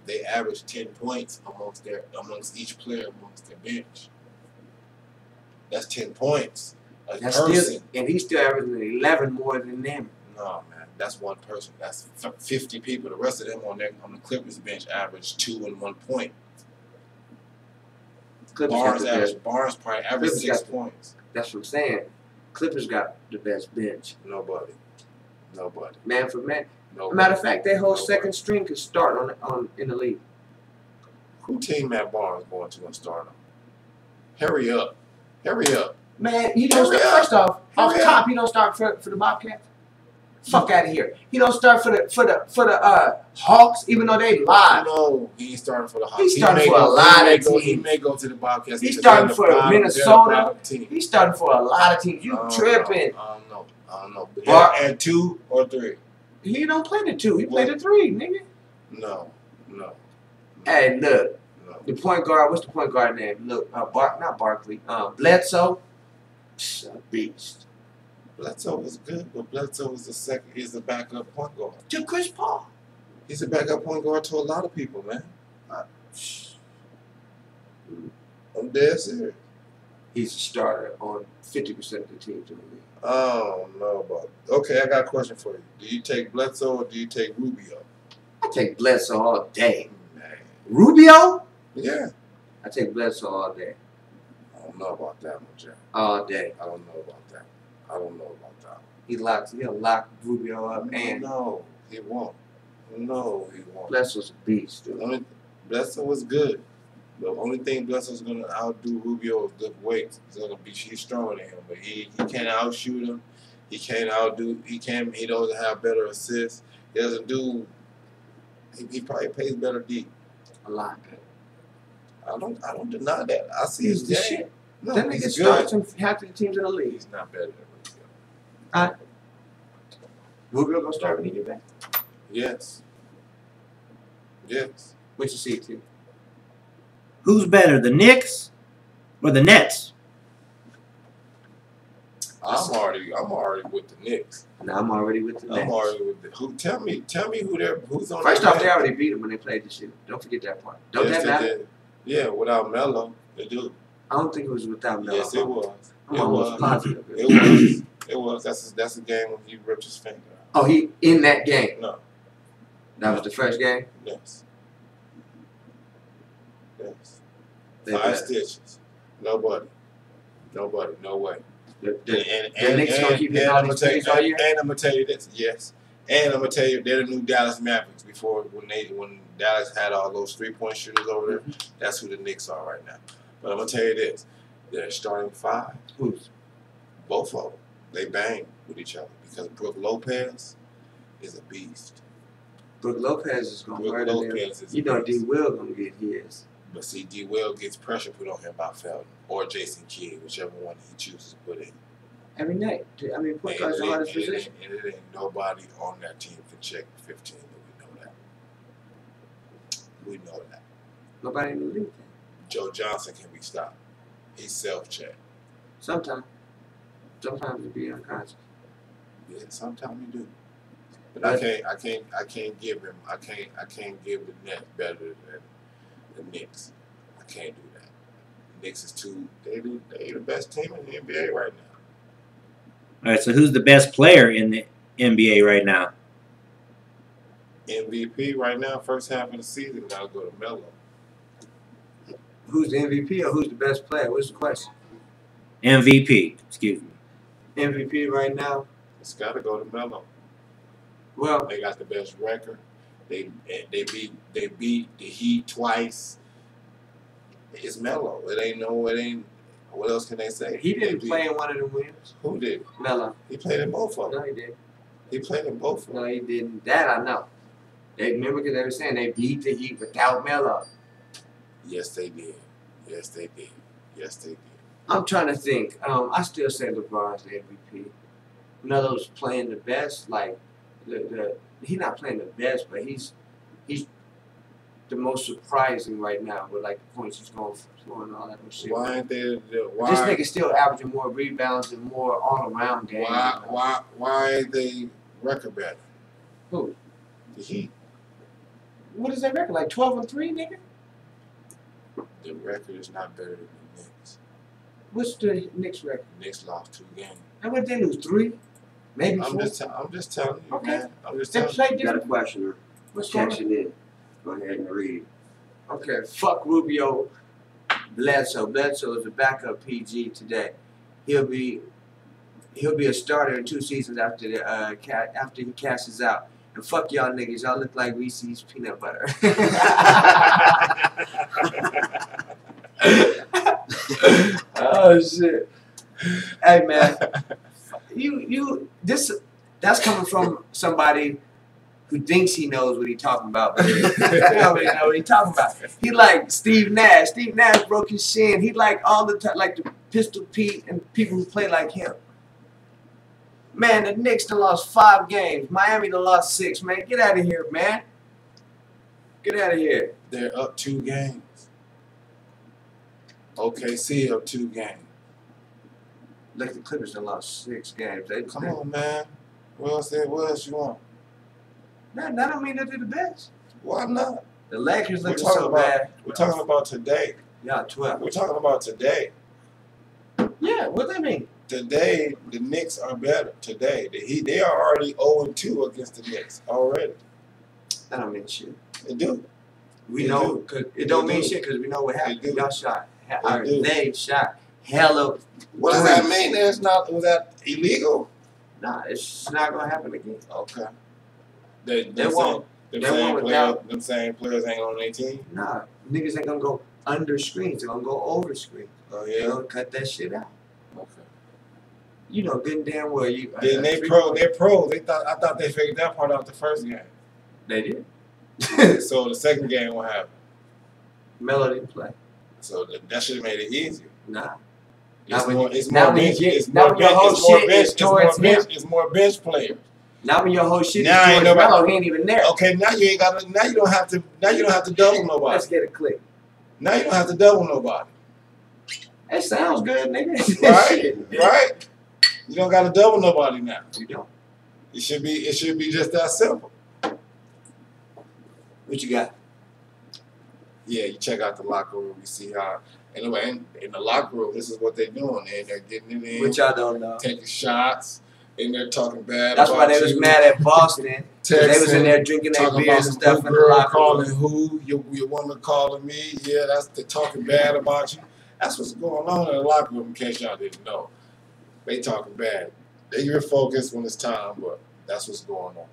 Speaker 2: They average 10 points amongst each player amongst their bench. That's 10 points. A person.
Speaker 1: And he's still averaging 11 more than them.
Speaker 2: No, man. That's one person. That's 50 people. The rest of them on the Clippers bench average 2 and 1 point. Barnes probably average 6 points.
Speaker 1: That's what I'm saying. Clippers got the best bench.
Speaker 2: Nobody.
Speaker 1: Man for man.
Speaker 2: Nobody.
Speaker 1: Matter of fact, their whole
Speaker 2: Nobody.
Speaker 1: second string could start in the league.
Speaker 2: Who team Matt Barnes going to and start on? Hurry up.
Speaker 1: Man, he don't start, first off top, he don't start for the Bobcats. Fuck out of here. He don't start for the Hawks, even though they lied.
Speaker 2: No, he ain't starting for the Hawks.
Speaker 1: He's starting for a lot of teams.
Speaker 2: He may go to the Bobcats.
Speaker 1: He's starting for Minnesota.
Speaker 2: Team.
Speaker 1: He's starting for a lot of teams. You tripping.
Speaker 2: I don't know.
Speaker 1: Bar-
Speaker 2: At 2 or 3?
Speaker 1: He don't play the 2. He played the 3, nigga.
Speaker 2: No.
Speaker 1: Hey, look.
Speaker 2: No.
Speaker 1: The point guard, what's the point guard name? Look, not Barkley. Bledsoe. A beast.
Speaker 2: Bledsoe is good, but Bledsoe is the backup point guard.
Speaker 1: To Chris Paul.
Speaker 2: He's a backup point guard to a lot of people, man. I'm dead serious.
Speaker 1: He's a starter on 50% of the teams in the league.
Speaker 2: I don't know about it. Okay, I got a question for you. Do you take Bledsoe or do you take Rubio?
Speaker 1: I take Bledsoe all day.
Speaker 2: Man.
Speaker 1: Rubio?
Speaker 2: Yeah.
Speaker 1: I take Bledsoe all day.
Speaker 2: I don't know about that one, Jack.
Speaker 1: All day.
Speaker 2: I don't know about that.
Speaker 1: He'll lock Rubio up, and
Speaker 2: No, he won't. No, he won't.
Speaker 1: Bledsoe's a beast, dude.
Speaker 2: Bledsoe was good. The only thing Bledsoe's gonna outdo Rubio is lift weights. He's stronger than him, but he can't outshoot him. He can't outdo. He doesn't have better assists. He doesn't do. He probably plays better deep.
Speaker 1: A lot better.
Speaker 2: I don't deny that. I see his
Speaker 1: the
Speaker 2: game.
Speaker 1: shit.
Speaker 2: No,
Speaker 1: That nigga
Speaker 2: he's
Speaker 1: starts
Speaker 2: good.
Speaker 1: in half the teams in the league.
Speaker 2: He's not better than Rubio.
Speaker 1: Rubio gonna start when he get back.
Speaker 2: Yes. Yes.
Speaker 1: What you see, T?
Speaker 4: Who's better, the Knicks or the Nets?
Speaker 2: I'm already with the Knicks.
Speaker 1: No, I'm already with the
Speaker 2: I'm
Speaker 1: Nets.
Speaker 2: already with the who. Tell me who's on.
Speaker 1: First
Speaker 2: their
Speaker 1: off, they
Speaker 2: bench.
Speaker 1: already beat them when they played this year. Don't forget that part. Don't
Speaker 2: Yes,
Speaker 1: that
Speaker 2: they
Speaker 1: matter?
Speaker 2: did. Yeah, without Melo, they do.
Speaker 1: I don't think it was without Melo.
Speaker 2: Yes, it was.
Speaker 1: I'm
Speaker 2: It
Speaker 1: almost
Speaker 2: was.
Speaker 1: positive.
Speaker 2: It was. It was. That's a game when he ripped his finger out.
Speaker 1: Oh, he in that game.
Speaker 2: No.
Speaker 1: That was the first game.
Speaker 2: Yes. Yes.
Speaker 1: They
Speaker 2: 5
Speaker 1: better.
Speaker 2: stitches. Nobody. No way.
Speaker 1: The Knicks gonna keep hitting all these threes all year?
Speaker 2: And I'm gonna tell you this, yes. And I'm gonna tell you they're the new Dallas Mavericks. Before when Dallas had all those 3-point shooters over there, that's who the Knicks are right now. But I'm gonna tell you this, they're starting 5.
Speaker 1: Who's?
Speaker 2: Both of them. They bang with each other because Brook Lopez is a beast.
Speaker 1: Brook Lopez is gonna
Speaker 2: Brook
Speaker 1: murder them.
Speaker 2: Lopez is a
Speaker 1: You know
Speaker 2: beast.
Speaker 1: D. Will gonna get his.
Speaker 2: But see, D. Will gets pressure put on him by Felton or Jason Kidd, whichever one he chooses to put in.
Speaker 1: Every night. I mean, point guard's the hardest position.
Speaker 2: And it ain't nobody on that team can check 15. We know that. We know that.
Speaker 1: Nobody in the league can.
Speaker 2: Joe Johnson can be stopped. He's self-checked.
Speaker 1: Sometimes it be unconscious.
Speaker 2: Yeah, sometimes you do. But I can't give the Nets better than the Knicks. I can't do that. The Knicks is they the best team in the NBA right now.
Speaker 4: All right, so who's the best player in the NBA right now?
Speaker 2: MVP right now, first half of the season, gotta go to Melo.
Speaker 1: Who's the MVP or who's the best player? What's the question?
Speaker 4: MVP, excuse me.
Speaker 1: MVP right now.
Speaker 2: It's gotta go to Melo.
Speaker 1: Well,
Speaker 2: They got the best record. They beat the Heat twice. It's Melo. It ain't. What else can they say?
Speaker 1: he didn't
Speaker 2: They
Speaker 1: play in one of them wins.
Speaker 2: Who did?
Speaker 1: Melo.
Speaker 2: He played in both of them.
Speaker 1: No, he did.
Speaker 2: He played in both of them.
Speaker 1: No, he didn't. That I know. They remember because they were saying they beat the Heat without Melo.
Speaker 2: Yes, they did. Yes, they did. Yes, they did.
Speaker 1: I'm trying to think. I still say LeBron's the MVP. Melo's playing the best. Like he's not playing the best, but he's the most surprising right now with like the points he's going for and all that shit.
Speaker 2: Why ain't they?
Speaker 1: This
Speaker 2: Why?
Speaker 1: nigga's still averaging more rebounds and more all around games.
Speaker 2: Why ain't they record better?
Speaker 1: Who?
Speaker 2: The Heat.
Speaker 1: What is that record? Like 12-3, nigga?
Speaker 2: The record is not better than the Knicks.
Speaker 1: What's the Knicks record?
Speaker 2: The Knicks lost 2 games.
Speaker 1: How much they lose? 3? Maybe
Speaker 2: I'm
Speaker 1: 4?
Speaker 2: just telling you,
Speaker 1: Okay.
Speaker 2: man. I'm just
Speaker 1: They
Speaker 2: telling you.
Speaker 1: play
Speaker 3: You got a
Speaker 1: different.
Speaker 3: question,
Speaker 1: What's going on?
Speaker 3: text it in. Go ahead and read it.
Speaker 1: Okay, fuck Rubio. Bledsoe. Bledsoe is a backup PG today. He'll be a starter in 2 seasons after he cashes out. And fuck y'all niggas. Y'all look like Reese's peanut butter. Oh shit. Hey man. That's coming from somebody who thinks he knows what he's talking about, but he don't really know what he's talking about. He like Steve Nash. Steve Nash broke his shin. He like all the time, like the Pistol Pete and people who play like him. Man, the Knicks done lost 5 games. Miami done lost 6. Man, get out of here, man. Get out of here.
Speaker 2: They're up 2 games. OKC up 2 games.
Speaker 1: Look, the Clippers done lost 6 games.
Speaker 2: Come on, man. What else you want?
Speaker 1: Man, that don't mean that they're the best.
Speaker 2: Why not?
Speaker 1: The Lakers
Speaker 2: We're
Speaker 1: looking
Speaker 2: talking
Speaker 1: so
Speaker 2: about
Speaker 1: bad.
Speaker 2: we're talking about today.
Speaker 1: Yeah, 12.
Speaker 2: We're talking about today.
Speaker 1: Yeah, what that mean?
Speaker 2: Today, the Knicks are better. Today, they are already 0-2 against the Knicks already.
Speaker 1: That don't mean shit.
Speaker 2: They do.
Speaker 1: We
Speaker 2: They
Speaker 1: know,
Speaker 2: do.
Speaker 1: cause it don't
Speaker 2: They
Speaker 1: mean
Speaker 2: do.
Speaker 1: shit because we know what happened.
Speaker 2: They do.
Speaker 1: Y'all shot.
Speaker 2: do.
Speaker 1: They shot hella.
Speaker 2: What does that mean? Was that illegal?
Speaker 1: Nah, it's not gonna happen again.
Speaker 2: Okay.
Speaker 1: They won't.
Speaker 2: Them same players ain't on their team.
Speaker 1: Nah, niggas ain't gonna go under screens. They're gonna go over screens.
Speaker 2: Oh
Speaker 1: They're
Speaker 2: yeah.
Speaker 1: gonna cut that shit out.
Speaker 2: Okay.
Speaker 1: You know good and damn well you.
Speaker 2: Then they're pros. I thought they figured that part out the first game.
Speaker 1: They did.
Speaker 2: So the second game, what happened?
Speaker 1: Melody play.
Speaker 2: So that should have made it easier.
Speaker 1: Nah.
Speaker 2: It's
Speaker 1: Now
Speaker 2: more bench players.
Speaker 1: Now when your whole shit
Speaker 2: Now
Speaker 1: is
Speaker 2: ain't
Speaker 1: George
Speaker 2: nobody-
Speaker 1: Mello, he ain't even there.
Speaker 2: Okay, now you ain't got. Now you don't have to. Now you don't have to double nobody.
Speaker 1: Let's get a click.
Speaker 2: Now you don't have to double nobody.
Speaker 1: That sounds good, nigga.
Speaker 2: Right? Right? You don't got to double nobody now.
Speaker 1: You don't.
Speaker 2: It should be just that simple.
Speaker 1: What you got?
Speaker 2: Yeah, you check out the locker room. You see how. Anyway, in the locker room, this is what they're doing. They're getting it in,
Speaker 1: What y'all don't know.
Speaker 2: taking shots, and they're talking bad.
Speaker 1: That's
Speaker 2: about
Speaker 1: why they was
Speaker 2: you,
Speaker 1: mad at Boston. They was in
Speaker 2: texting,
Speaker 1: there drinking their
Speaker 2: talking about
Speaker 1: beers and
Speaker 2: some
Speaker 1: stuff in the
Speaker 2: girl
Speaker 1: locker
Speaker 2: calling
Speaker 1: room.
Speaker 2: who your woman calling me. Yeah, that's the talking bad about you. That's what's going on in the locker room. In case y'all didn't know, they talking bad. They get focused when it's time, but that's what's going on.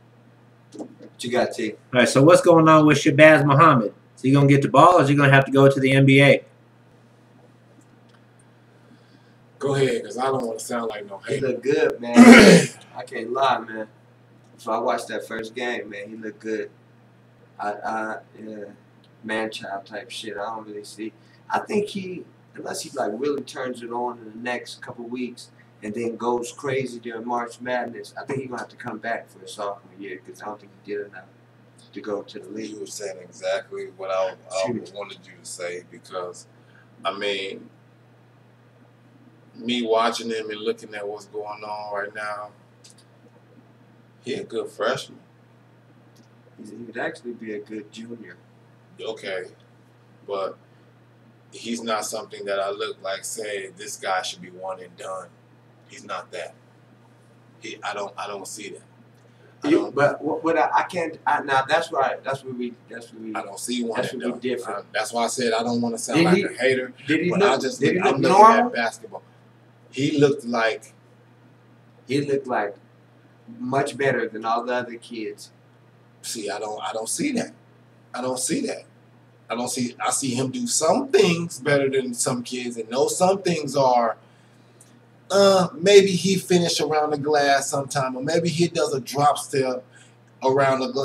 Speaker 1: What you got, T?
Speaker 4: All right, so what's going on with Shabazz Muhammad? Is he going to get the ball or is he going to have to go to the NBA?
Speaker 2: Go ahead, because I don't want to sound like no
Speaker 1: He
Speaker 2: hater.
Speaker 1: looked good, man. I can't lie, man. So I watched that first game, man. He looked good. Yeah, man-child type shit. I don't really see. I think unless he like really turns it on in the next couple weeks and then goes crazy during March Madness, I think he's gonna have to come back for his sophomore year because I don't think he did enough to go to the league.
Speaker 2: You were saying exactly what I wanted you to say because, I mean, me watching him and looking at what's going on right now, he a good freshman.
Speaker 1: He would actually be a good junior.
Speaker 2: Okay, but he's not something that I look like saying this guy should be one and done. He's not that. I don't see that.
Speaker 1: I can't. Now that's why. That's what we.
Speaker 2: I don't see one.
Speaker 1: That's
Speaker 2: and
Speaker 1: what
Speaker 2: done.
Speaker 1: we different.
Speaker 2: That's why I said I don't want to sound like a hater.
Speaker 1: Did he
Speaker 2: But
Speaker 1: look?
Speaker 2: I just
Speaker 1: Did he
Speaker 2: I'm
Speaker 1: look
Speaker 2: looking
Speaker 1: normal?
Speaker 2: at basketball. He looked like
Speaker 1: He looked like much better than all the other kids.
Speaker 2: see, I don't see that. I don't see that. I see him do some things better than some kids, and those some things are maybe he finish around the glass sometime, or maybe he does a drop step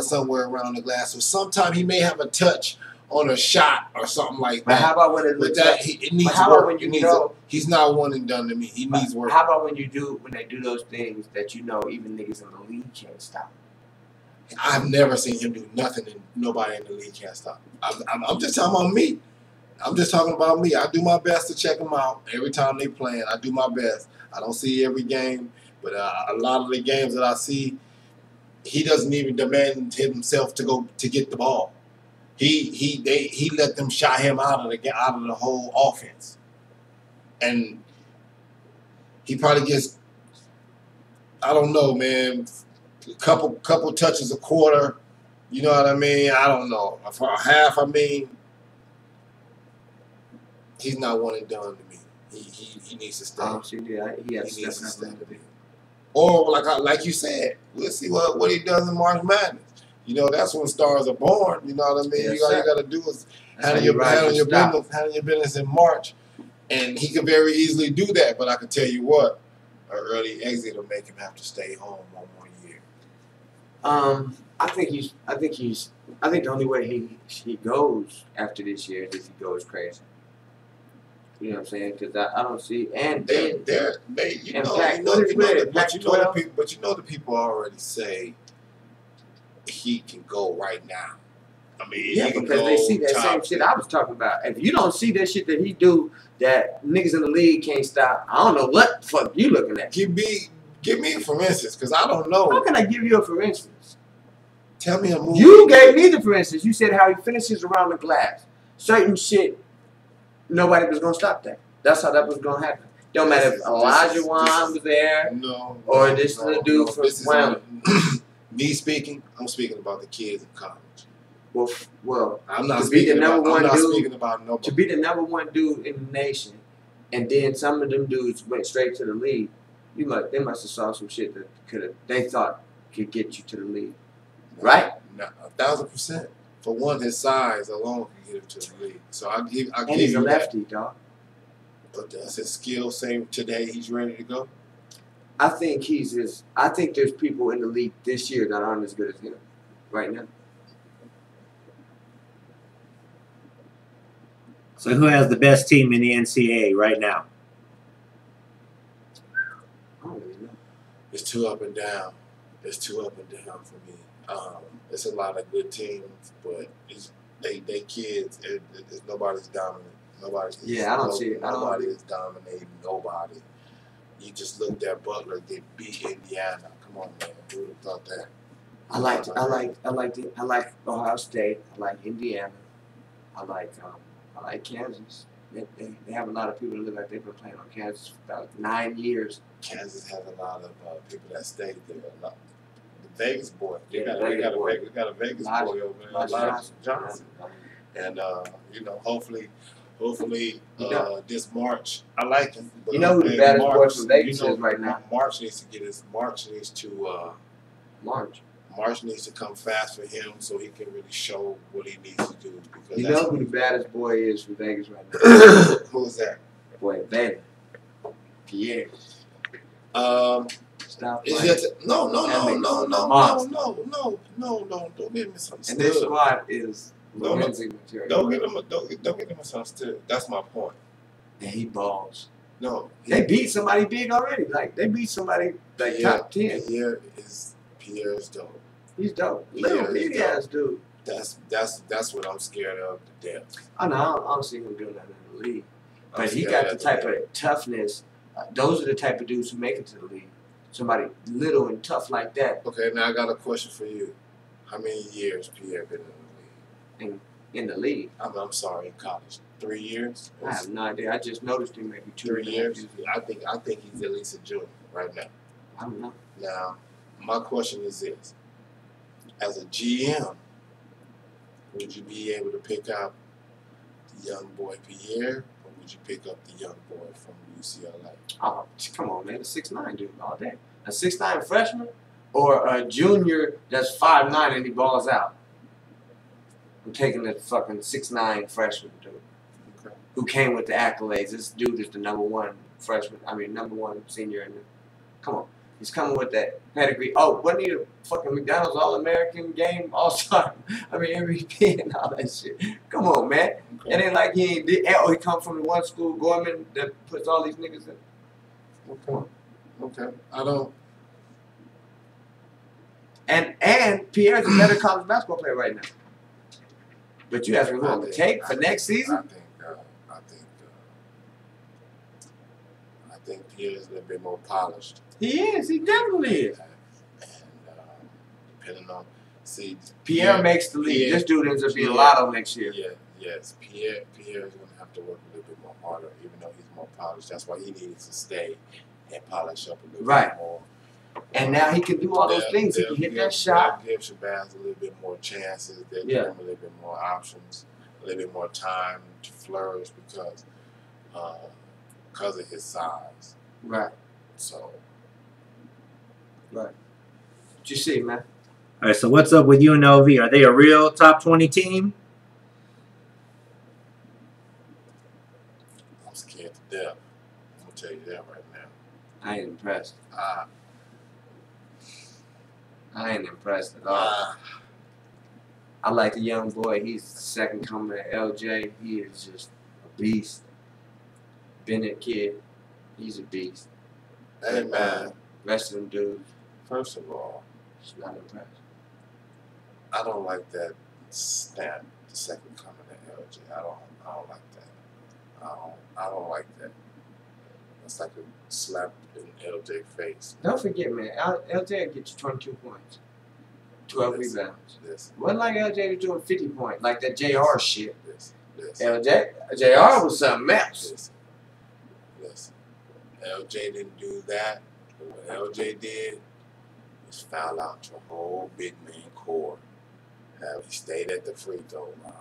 Speaker 2: somewhere around the glass, or sometime he may have a touch on a shot or something like
Speaker 1: But
Speaker 2: that.
Speaker 1: how about when it
Speaker 2: But
Speaker 1: looks
Speaker 2: that
Speaker 1: like?
Speaker 2: it needs
Speaker 1: how about
Speaker 2: work.
Speaker 1: when you
Speaker 2: It needs
Speaker 1: know-
Speaker 2: he's not one and done to me. He needs work.
Speaker 1: How about when they do those things that you know even niggas in the league can't stop?
Speaker 2: I've never seen him do nothing and nobody in the league can't stop him. I'm just talking about me. I'm just talking about me. I do my best to check them out every time they playing. I do my best. I don't see every game, but a lot of the games that I see, he doesn't even demand himself to go to get the ball. He let them shot him out of the whole offense, and he probably gets, I don't know, man, a couple touches a quarter. You know what I mean? I don't know. For a half, I mean, he's not one and done to me. He needs to stay.
Speaker 1: He has
Speaker 2: He needs
Speaker 1: to
Speaker 2: to
Speaker 1: step
Speaker 2: stay.
Speaker 1: up.
Speaker 2: Or like you said, we'll see what he does in March Madness. You know, that's when stars are born. You know what I mean?
Speaker 1: Yes,
Speaker 2: all you
Speaker 1: sir.
Speaker 2: got to do is
Speaker 1: That's how
Speaker 2: handle
Speaker 1: you
Speaker 2: your
Speaker 1: rise and stop.
Speaker 2: business in March, and he could very easily do that. But I can tell you what, an early exit will make him have to stay home one more year.
Speaker 1: I think the only way he goes after this year is if he goes crazy. You know what I'm saying? Because I don't see and then
Speaker 2: You know the people already say he can go right now. I mean,
Speaker 1: yeah,
Speaker 2: he can
Speaker 1: because
Speaker 2: go
Speaker 1: they see that
Speaker 2: top
Speaker 1: same shit I was talking about. If you don't see that shit that he do that niggas in the league can't stop, I don't know what the fuck you looking at.
Speaker 2: Give me for instance, because I don't know.
Speaker 1: How can I give you a for instance?
Speaker 2: Tell me a movie.
Speaker 1: You gave me the for instance. You said how he finishes around the glass. Certain shit, nobody was gonna stop that. That's how that was gonna happen. Don't matter if Elijah Wan was there or this little dude from Wyoming.
Speaker 2: Me speaking, I'm speaking about the kids in college.
Speaker 1: Well,
Speaker 2: I'm not
Speaker 1: to be the
Speaker 2: speaking
Speaker 1: number
Speaker 2: about.
Speaker 1: one
Speaker 2: I'm not
Speaker 1: dude,
Speaker 2: speaking about nobody.
Speaker 1: to be the number one dude in the nation, and then some of them dudes went straight to the league. They must have saw some shit that they thought could get you to the league, right?
Speaker 2: No, 1,000%. For one, his size alone can get him to the league. So I give
Speaker 1: And he's a
Speaker 2: you that.
Speaker 1: lefty, dog.
Speaker 2: But does his skill say today he's ready to go?
Speaker 1: I think I think there's people in the league this year that aren't as good as him right now.
Speaker 4: So who has the best team in the NCAA right now?
Speaker 1: I don't really know.
Speaker 2: It's too up and down. It's too up and down for me. It's a lot of good teams, but they kids. It's nobody's dominant.
Speaker 1: Yeah, I don't see it.
Speaker 2: Nobody is dominating nobody. You just looked at Butler get beat Indiana. Come on, man. Who would have thought that?
Speaker 1: I like Ohio State. I like Indiana. I like Kansas. They have a lot of people that look like they've been playing on Kansas for about 9 years.
Speaker 2: Kansas has a lot of people that stayed there. The Vegas boy. They
Speaker 1: Yeah,
Speaker 2: got
Speaker 1: Vegas
Speaker 2: a Vegas
Speaker 1: Lodge-
Speaker 2: boy over there.
Speaker 1: Lodge
Speaker 2: Lodge Johnson. And hopefully this March, I like him. But
Speaker 1: You know who the baddest boy from Vegas is right now?
Speaker 2: March needs to March needs to come fast for him so he can really show what he needs to do. Because
Speaker 1: You know who the baddest boy is from Vegas right now?
Speaker 2: who is that?
Speaker 1: Boy, Van. Pierre. Stop
Speaker 2: Is
Speaker 1: playing.
Speaker 2: it no,
Speaker 1: Monster.
Speaker 2: don't get
Speaker 1: And
Speaker 2: misunderstood.
Speaker 1: this squad is
Speaker 2: No, no.
Speaker 1: forensic material.
Speaker 2: Don't get misunderstood. That's my point.
Speaker 1: And he balls.
Speaker 2: No,
Speaker 1: They beat somebody big already. Like they beat somebody like top 10.
Speaker 2: Pierre is dope.
Speaker 1: He's dope.
Speaker 2: Pierre
Speaker 1: Little
Speaker 2: is
Speaker 1: big
Speaker 2: dope.
Speaker 1: ass dude.
Speaker 2: That's what I'm scared of to death.
Speaker 1: I know. I don't see him doing that in the league.
Speaker 2: I'm
Speaker 1: But he
Speaker 2: scared
Speaker 1: got the
Speaker 2: of
Speaker 1: type
Speaker 2: death.
Speaker 1: of toughness. Those are the type of dudes who make it to the league. Somebody little and tough like that
Speaker 2: Okay, now I got a question for you. How many years Pierre been in the league?
Speaker 1: in the league.
Speaker 2: I'm sorry, in college. 3 years?
Speaker 1: I have no idea. I just noticed him maybe 2
Speaker 2: 3 years? I think he's at least a junior right now.
Speaker 1: I don't know.
Speaker 2: Now, my question is this. As a GM, would you be able to pick out the young boy Pierre, or would you pick up the young boy from UCLA?
Speaker 1: Oh, come on, man. A 6'9" dude all day. A 6'9" freshman or a junior that's 5'9" and he balls out. I'm taking the fucking 6'9" freshman dude
Speaker 2: Okay.
Speaker 1: who came with the accolades. This dude is the number one senior in the. Come on. He's coming with that pedigree. Oh, wasn't he a fucking McDonald's All-American game All-Star? MVP and all that shit. Come on, man.
Speaker 2: Okay.
Speaker 1: It ain't like he ain't did. Oh, he come from the one school, Gorman, that puts all these niggas in. Well, come on.
Speaker 2: Okay. I don't.
Speaker 1: And Pierre's a better college basketball player right now. But you ask me who I'm gonna take for next season?
Speaker 2: I think Pierre's a little bit more polished.
Speaker 1: He is. He definitely is.
Speaker 2: And depending on,
Speaker 1: Pierre makes the league.
Speaker 2: Pierre-
Speaker 1: This dude ends up being
Speaker 2: Pierre-
Speaker 1: Lotto next year.
Speaker 2: Yes. Pierre is going to have to work a little bit more harder, even though he's more polished. That's why he needed to stay and polish up a little
Speaker 1: Right.
Speaker 2: bit more.
Speaker 1: And now he can do all those things. He can hit that shot.
Speaker 2: They'll give Shabazz a little bit more chances. They'll
Speaker 1: Yeah.
Speaker 2: give him a little bit more options, a little bit more time to flourish because of his size.
Speaker 1: Right.
Speaker 2: So
Speaker 1: What you see, man?
Speaker 4: All right, so what's up with UNLV? Are they a real top 20 team?
Speaker 2: I'm scared to death. I'm gonna tell you that right now.
Speaker 1: I ain't impressed.
Speaker 2: Ah,
Speaker 1: I ain't impressed at all. I like the young boy. He's the second coming of LJ. He is just a beast. Bennett kid, he's a beast.
Speaker 2: Hey man,
Speaker 1: Rest of them dudes,
Speaker 2: first of all,
Speaker 1: just not impressed.
Speaker 2: I don't like that stamp, the second coming of LJ. I don't like that. I don't like that. It's like a slap in LJ face.
Speaker 1: Don't forget, man. LJ will get you 22 points, 12
Speaker 2: Listen,
Speaker 1: rebounds.
Speaker 2: Listen,
Speaker 1: Wasn't like LJ was doing 50 points, like that JR shit.
Speaker 2: listen,
Speaker 1: JR was something else.
Speaker 2: listen. LJ didn't do that. But what LJ did was foul out your whole big man core. He stayed at the free throw line.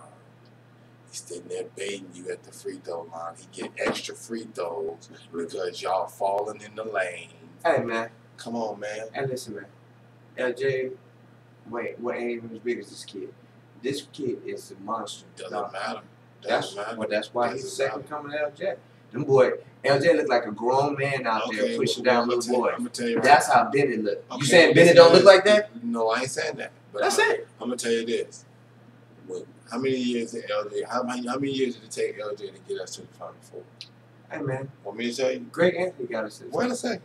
Speaker 2: He's sitting there baiting you at the free throw line. He get extra free throws because y'all falling in the lane
Speaker 1: Hey, man.
Speaker 2: Come on, man.
Speaker 1: Hey, listen, man. LJ, wait, what ain't even as big as this kid? This kid is a monster.
Speaker 2: Doesn't
Speaker 1: dog.
Speaker 2: matter.
Speaker 1: That's
Speaker 2: Doesn't matter.
Speaker 1: well, that's why he's
Speaker 2: Doesn't
Speaker 1: second
Speaker 2: matter.
Speaker 1: coming to LJ. Them boy, LJ look like a grown man out there pushing down little boys.
Speaker 2: I'm gonna tell you right
Speaker 1: That's
Speaker 2: now.
Speaker 1: how Bennett look.
Speaker 2: Okay,
Speaker 1: You saying
Speaker 2: listen
Speaker 1: Bennett
Speaker 2: to
Speaker 1: don't look
Speaker 2: this.
Speaker 1: like that?
Speaker 2: No, I ain't saying that. But
Speaker 1: That's it.
Speaker 2: I'm gonna tell you this. How many years did LJ? How many years did it take LJ to get us to the Final Four?
Speaker 1: Hey, man.
Speaker 2: Want me to tell you?
Speaker 1: Greg Anthony got us.
Speaker 2: Wait a second.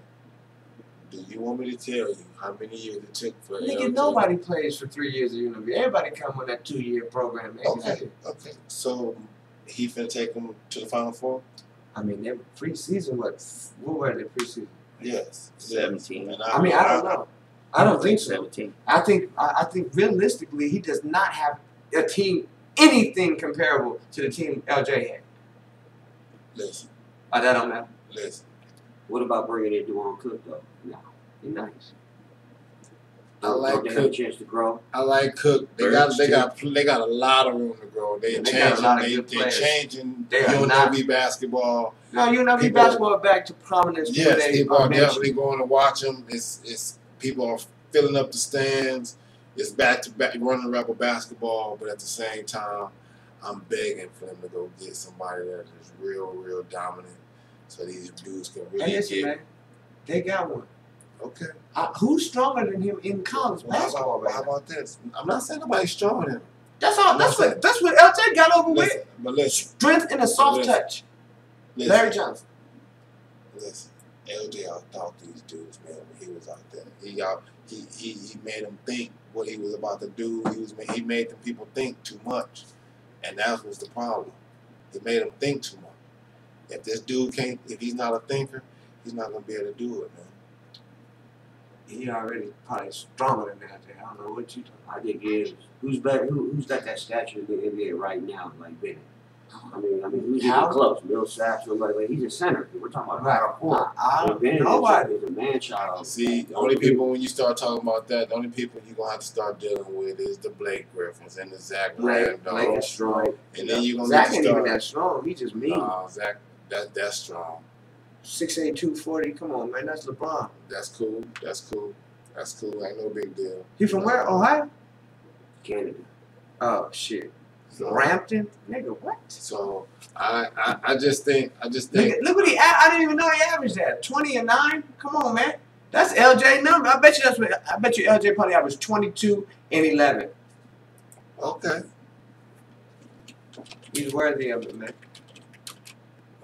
Speaker 2: Do you want me to tell you how many years it took for
Speaker 1: Nigga,
Speaker 2: LJ?
Speaker 1: nobody plays for 3 years at UNLV. Everybody come on that 2-year program.
Speaker 2: Okay. So he finna take them to the Final Four?
Speaker 1: I mean, their preseason, what were they preseason?
Speaker 2: Yes.
Speaker 4: 17.
Speaker 2: And
Speaker 1: I mean, I don't know. I don't think so.
Speaker 4: 17.
Speaker 1: I think realistically, he does not have a team anything comparable to the team LJ had.
Speaker 2: Listen,
Speaker 1: That don't matter.
Speaker 2: listen.
Speaker 3: What about bringing in Duane Cook though? No,
Speaker 1: He's nice.
Speaker 2: I like
Speaker 3: Don't they have a
Speaker 2: Cook.
Speaker 3: chance to grow?
Speaker 2: I like Cook. They
Speaker 4: Birds,
Speaker 2: got a lot of room to grow. They're
Speaker 1: They got a lot of
Speaker 2: changing.
Speaker 1: good
Speaker 2: They're
Speaker 1: players.
Speaker 2: changing
Speaker 1: They are not-
Speaker 2: UNLV basketball.
Speaker 1: No, UNLV
Speaker 2: People-
Speaker 1: basketball back to prominence.
Speaker 2: Yes,
Speaker 1: today,
Speaker 2: people are
Speaker 1: mentioned.
Speaker 2: definitely going to watch them. It's people are filling up the stands. It's back to back running Rebel basketball, but at the same time, I'm begging for them to go get somebody that is real dominant, so these dudes can really
Speaker 1: Hey, listen,
Speaker 2: get.
Speaker 1: man. They got one.
Speaker 2: Okay.
Speaker 1: Who's stronger than him in college
Speaker 2: Well,
Speaker 1: basketball?
Speaker 2: how about this? I'm not saying nobody's stronger than him.
Speaker 1: That's all. That's what LJ got over with.
Speaker 2: Listen, but listen,
Speaker 1: Strength and a soft
Speaker 2: Listen.
Speaker 1: touch.
Speaker 2: listen,
Speaker 1: Larry Johnson.
Speaker 2: listen. LJ out these dudes, man, when he was out there. He made them think what he was about to do. He made the people think too much, and that was the problem. He made them think too much. If this dude can't, if he's not a thinker, he's not gonna be able to do it, man.
Speaker 1: He already probably stronger than that. I don't know what you talking
Speaker 3: I think it is. Who's better? Who's got that stature in the NBA right now, like Bennett? I mean, who's even
Speaker 1: How?
Speaker 3: close? Millsap, somebody. Like, he's a center. We're talking about
Speaker 1: Right.
Speaker 3: power forward.
Speaker 1: I
Speaker 3: And Bennett
Speaker 1: nobody.
Speaker 3: is a man child.
Speaker 2: See, the only people when you start talking about that, the only people you're gonna have to start dealing with is the Blake Griffins and the Zach
Speaker 1: Blake
Speaker 2: Randolph.
Speaker 1: is strong.
Speaker 2: And then you're gonna
Speaker 1: Zach
Speaker 2: need
Speaker 1: ain't
Speaker 2: to
Speaker 1: even
Speaker 2: start.
Speaker 1: that strong. He just mean.
Speaker 2: Zach, that's strong.
Speaker 1: 6'8", 240. Come on, man. That's LeBron.
Speaker 2: That's cool. Ain't no big deal.
Speaker 1: He from where? Ohio?
Speaker 3: Canada.
Speaker 1: Oh shit.
Speaker 2: So,
Speaker 1: Brampton? Nigga, what?
Speaker 2: so I just think
Speaker 1: Nigga, look what I didn't even know he averaged that. 20 and 9? Come on, man. That's LJ number. I bet you LJ probably averaged 22 and 11.
Speaker 2: okay.
Speaker 1: He's worthy of it, man.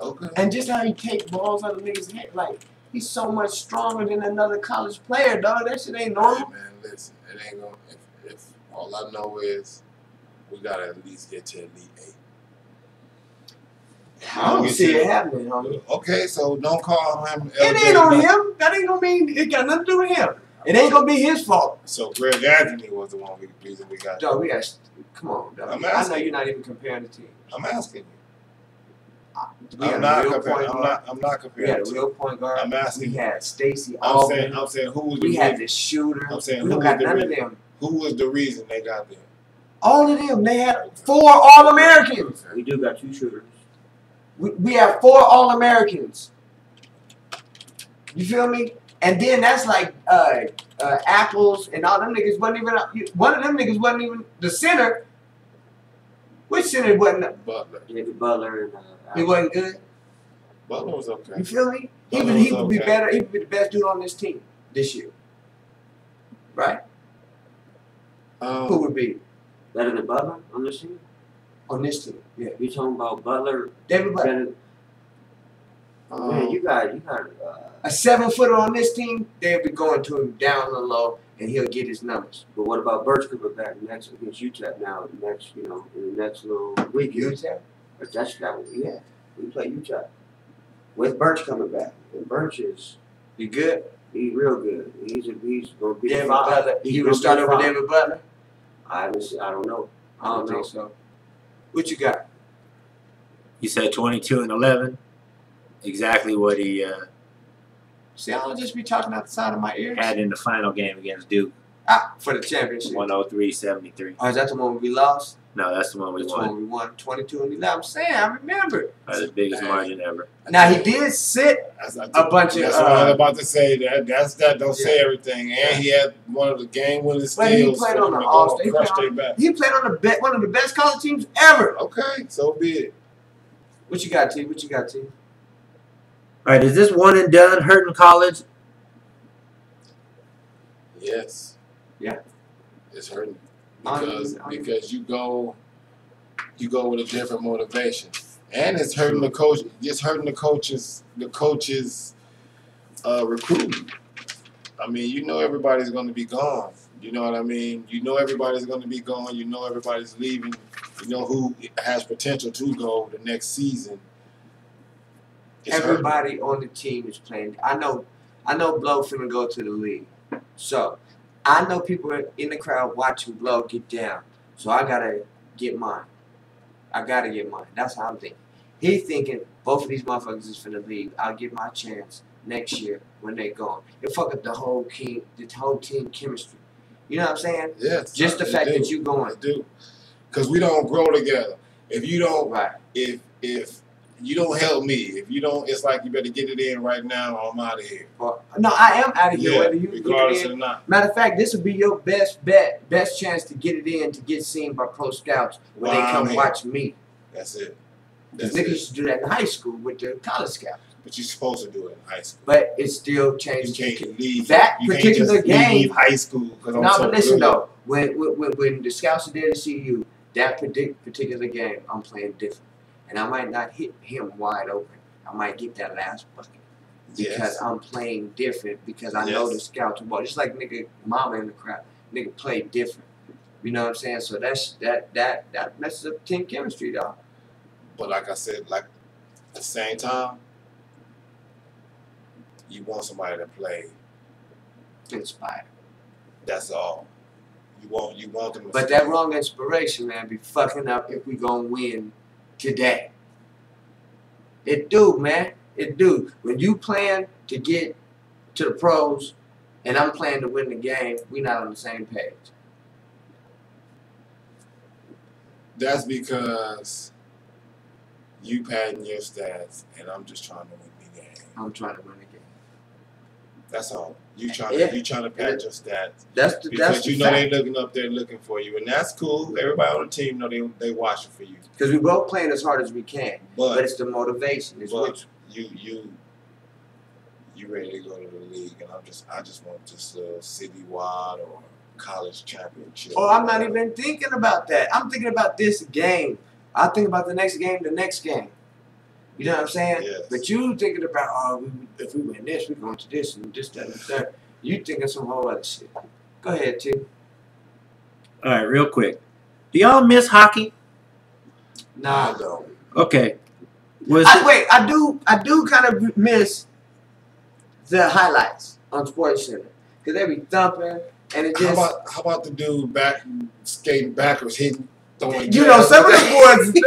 Speaker 2: Okay.
Speaker 1: And just how he take balls out of niggas' head, like he's so much stronger than another college player, dog. That shit ain't normal.
Speaker 2: Hey, man, listen, it ain't gonna. If all I know is we gotta at least get to Elite Eight.
Speaker 1: I don't see it happening, homie.
Speaker 2: Okay, so don't call him.
Speaker 1: It ain't on him. That ain't gonna mean it got nothing to do with him. It ain't gonna be his fault.
Speaker 2: So Greg Anthony was the one reason we got.
Speaker 1: Dog, we got. Come on, dog.
Speaker 2: I'm
Speaker 1: I know
Speaker 2: asking.
Speaker 1: you're not even comparing the team.
Speaker 2: I'm asking you.
Speaker 1: We had
Speaker 2: I'm
Speaker 1: a
Speaker 2: not
Speaker 1: real
Speaker 2: comparing.
Speaker 1: point
Speaker 2: I'm
Speaker 1: guard.
Speaker 2: not
Speaker 1: We had
Speaker 2: comparing.
Speaker 1: a real point guard.
Speaker 2: I'm asking
Speaker 1: We
Speaker 2: you.
Speaker 1: had Stacey
Speaker 2: I'm
Speaker 1: Allman.
Speaker 2: saying who was the
Speaker 1: We had
Speaker 2: reason?
Speaker 1: the shooter.
Speaker 2: I'm saying
Speaker 1: We
Speaker 2: who
Speaker 1: don't
Speaker 2: was
Speaker 1: got
Speaker 2: the
Speaker 1: none of
Speaker 2: reason?
Speaker 1: them.
Speaker 2: Who was the reason they got there?
Speaker 1: All of them. They had 4 All-Americans.
Speaker 3: We do got 2 shooters.
Speaker 1: We have 4 All-Americans. You feel me? And then that's like Apples and all them niggas wasn't even. One of them niggas wasn't even the center. Which center wasn't?
Speaker 2: Butler.
Speaker 3: David Butler and
Speaker 1: He wasn't good.
Speaker 2: Butler was okay.
Speaker 1: You feel me?
Speaker 2: Butler
Speaker 1: He
Speaker 2: was
Speaker 1: would be
Speaker 2: okay.
Speaker 1: better. He would be the best dude on this team this year. Right? Who would be
Speaker 3: better than Butler on this team.
Speaker 1: on this team? Yeah.
Speaker 3: You talking about Butler?
Speaker 1: David Butler.
Speaker 3: Better, man, you got.
Speaker 1: A 7-footer on this team, they'll be going to him down the low, and he'll get his numbers.
Speaker 3: But what about Birch coming back next against UTEP now? Next, in the next little week.
Speaker 1: UTEP?
Speaker 3: But that's that one. Yeah, we play UTEP with Birch coming back, and Birch is
Speaker 1: You good?
Speaker 3: he's real good. He's gonna be
Speaker 1: David
Speaker 3: fine.
Speaker 1: Butler.
Speaker 3: He's
Speaker 1: You
Speaker 3: gonna
Speaker 1: would start
Speaker 3: be
Speaker 1: over
Speaker 3: fine.
Speaker 1: David Butler?
Speaker 3: I don't know.
Speaker 1: I don't think so. What you got?
Speaker 4: He said 22 and 11. Exactly what he
Speaker 1: See, I don't just be talking out the side of my ears.
Speaker 4: had in the final game against Duke.
Speaker 1: For the championship.
Speaker 4: 103-73.
Speaker 1: Oh, is that the one we lost?
Speaker 4: No, that's the one we
Speaker 1: That's
Speaker 4: won
Speaker 1: when we won 22-11. I'm saying, I remember.
Speaker 4: by the biggest margin ever.
Speaker 1: Now he did sit a bunch of.
Speaker 2: That's what I was about to say. That don't say everything. And he had one of the game-winning steals.
Speaker 1: But he played on the All-Star. He played on one of the best college teams ever.
Speaker 2: Okay, so be it.
Speaker 1: What you got, T? What you got, T?
Speaker 4: All right, is this one and done hurting college?
Speaker 2: Yes.
Speaker 1: Yeah.
Speaker 2: It's hurting because you go with a different motivation, and it's hurting the coach. It's hurting the coaches. The coaches recruiting. I mean, you know everybody's going to be gone. You know what I mean? You know everybody's going to be gone. You know everybody's leaving. You know who has potential to go the next season. It's
Speaker 1: Everybody on the team is playing. I know Blow finna go to the league. So, I know people in the crowd watching Blow get down. So, I gotta get mine. That's how I'm thinking. He thinking both of these motherfuckers is finna leave. I'll get my chance next year when they gone. It fuck up the whole team chemistry. You know what I'm saying?
Speaker 2: Yes.
Speaker 1: Just the fact that you going.
Speaker 2: do. Because we don't grow together. If you don't,
Speaker 1: Right.
Speaker 2: if you don't help me, if you don't, it's like you better get it in right now. Or I'm out of here.
Speaker 1: Well, no, I am out of here.
Speaker 2: Yeah,
Speaker 1: Whether you
Speaker 2: regardless
Speaker 1: get it
Speaker 2: or
Speaker 1: in.
Speaker 2: not.
Speaker 1: Matter of fact, this would be your best bet, best chance to get it in, to get seen by pro scouts when they
Speaker 2: Wow,
Speaker 1: come
Speaker 2: man.
Speaker 1: watch me.
Speaker 2: That's it.
Speaker 1: Because
Speaker 2: That's
Speaker 1: niggas
Speaker 2: it.
Speaker 1: used to do that in high school with the college scouts.
Speaker 2: But you're supposed to do it in high school.
Speaker 1: But it still
Speaker 2: You
Speaker 1: changed.
Speaker 2: can't leave
Speaker 1: That
Speaker 2: you can't
Speaker 1: particular
Speaker 2: just
Speaker 1: game-
Speaker 2: leave high school because I'm
Speaker 1: No,
Speaker 2: so
Speaker 1: but listen
Speaker 2: good.
Speaker 1: though, when the scouts are there to see you, that particular game, I'm playing different, and I might not hit him wide open. I might get that last bucket because
Speaker 2: Yes.
Speaker 1: I'm playing different. Because I know
Speaker 2: Yes.
Speaker 1: the scouts are ball. Just like nigga, mama in the crowd, nigga play different. You know what I'm saying? So that messes up team chemistry, dog.
Speaker 2: But like I said, like at the same time, you want somebody to play.
Speaker 1: Inspired.
Speaker 2: That's all. You want them to
Speaker 1: But that wrong inspiration, man, be fucking up if we gonna win today. It do, man. It do. When you plan to get to the pros and I'm playing to win the game, we not on the same page.
Speaker 2: That's because you padding your stats and I'm just trying to win the game.
Speaker 1: I'm trying to win the game.
Speaker 2: That's all. You trying
Speaker 1: Yeah.
Speaker 2: to pad your stats.
Speaker 1: That's the
Speaker 2: Because you know
Speaker 1: fact.
Speaker 2: they looking up there looking for you, and that's cool. Everybody on the team know they watching for you.
Speaker 1: Because we both playing as hard as we can. But
Speaker 2: But
Speaker 1: it's the motivation. It's what
Speaker 2: you ready to go to the league, and I just want this citywide or college championship.
Speaker 1: Oh, I'm not even thinking about that. I'm thinking about this game. I think about the next game, the next game. You know what I'm saying?
Speaker 2: Yes.
Speaker 1: But you thinking about, if we win this, we're going to this and this, that, and the third. You thinking some whole other shit. Go ahead, T.
Speaker 4: All right, real quick. Do y'all miss hockey?
Speaker 1: Nah, though.
Speaker 4: Okay.
Speaker 1: I do kind of miss the highlights on Sports Center. Because they be thumping and it just...
Speaker 2: How about the dude skating backwards, hitting, throwing?
Speaker 1: You know, some of the boys,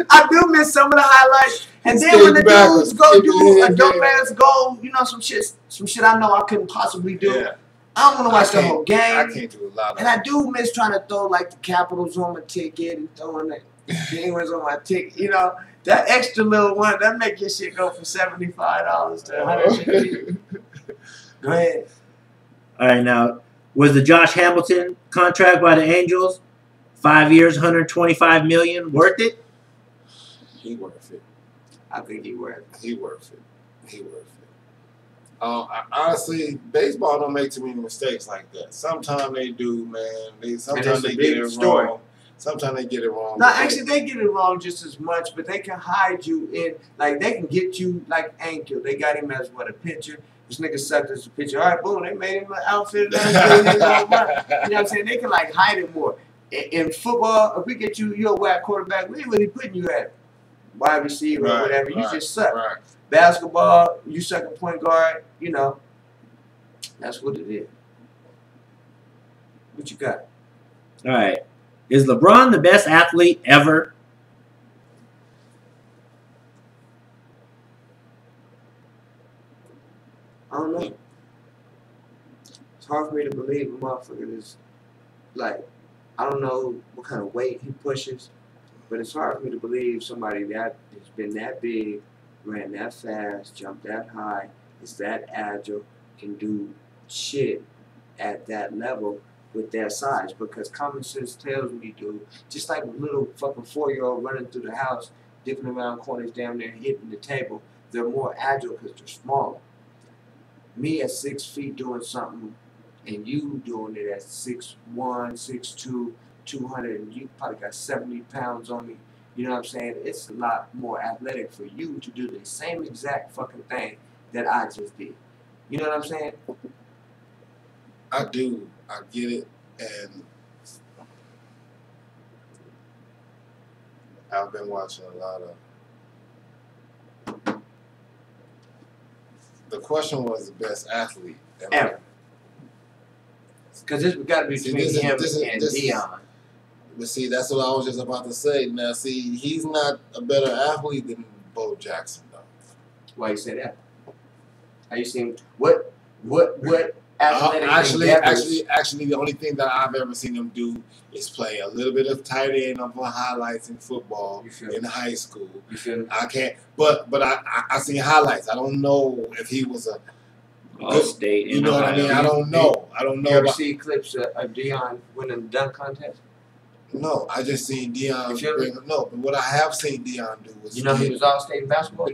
Speaker 1: I do miss some of the highlights. And then when the dudes go do a dope ass goal, you know, some shit I know I couldn't possibly do.
Speaker 2: Yeah.
Speaker 1: I don't want to watch the whole
Speaker 2: I
Speaker 1: game.
Speaker 2: can't do a lot of
Speaker 1: And I do miss trying to throw like the Capitals on my ticket and throwing the Penguins on my ticket. You know, that extra little one, that make your shit go from $75 to $150. Go ahead.
Speaker 4: All right, now, was the Josh Hamilton contract by the Angels, 5 years, $125 million, worth it?
Speaker 2: He worth it.
Speaker 1: I think he worth it.
Speaker 2: He worth it. He worth it. Honestly, baseball don't make too many mistakes like that. Sometimes they do, man. Sometimes
Speaker 1: a
Speaker 2: they
Speaker 1: big
Speaker 2: get it
Speaker 1: story.
Speaker 2: wrong. Sometimes they get it wrong.
Speaker 1: No, actually, they get it wrong just as much, but they can hide you in, like, they can get you, like, Ankiel. They got him as, what, a pitcher? This nigga sucked as a pitcher. All right, boom, they made him an outfit. You know what I'm saying? They can, like, hide it more. In football, if we get you, you're a whack quarterback, we ain't really putting you at wide receiver or whatever. You just suck.
Speaker 2: Right.
Speaker 1: Basketball, you suck at point guard, you know. That's what it is. What you got?
Speaker 4: All right. Is LeBron the best athlete ever?
Speaker 1: I don't know. It's hard for me to believe a motherfucker is like, I don't know what kind of weight he pushes, but it's hard for me to believe somebody that has been that big, ran that fast, jumped that high, is that agile, can do shit at that level with their size. Because common sense tells me, dude, just like a little fucking 4-year-old running through the house, dipping around corners down there, hitting the table, they're more agile because they're smaller. Me at 6 feet doing something, and you doing it at 6'1", 6'2", 200, and you probably got 70 pounds on me. You know what I'm saying? It's a lot more athletic for you to do the same exact fucking thing that I just did. You know what I'm saying?
Speaker 2: I do. I get it. And I've been watching a lot of. The question was the best athlete
Speaker 1: Ever. Because this got to be between him and Deion.
Speaker 2: But see, that's what I was just about to say. Now, see, he's not a better athlete than Bo Jackson, though.
Speaker 1: Why you say that? How you seen what athletic
Speaker 2: actually,
Speaker 1: endeavors?
Speaker 2: the only thing that I've ever seen him do is play a little bit of tight end of highlights in football in high school.
Speaker 1: You feel me?
Speaker 2: I can't, but I seen highlights. I don't know if he was a good
Speaker 4: State.
Speaker 2: You know what I mean? I don't know.
Speaker 1: You ever see clips of Deion winning the dunk contest?
Speaker 2: No, I just seen Deion. No, but what I have seen Deion do was.
Speaker 1: You know he was all-state in basketball?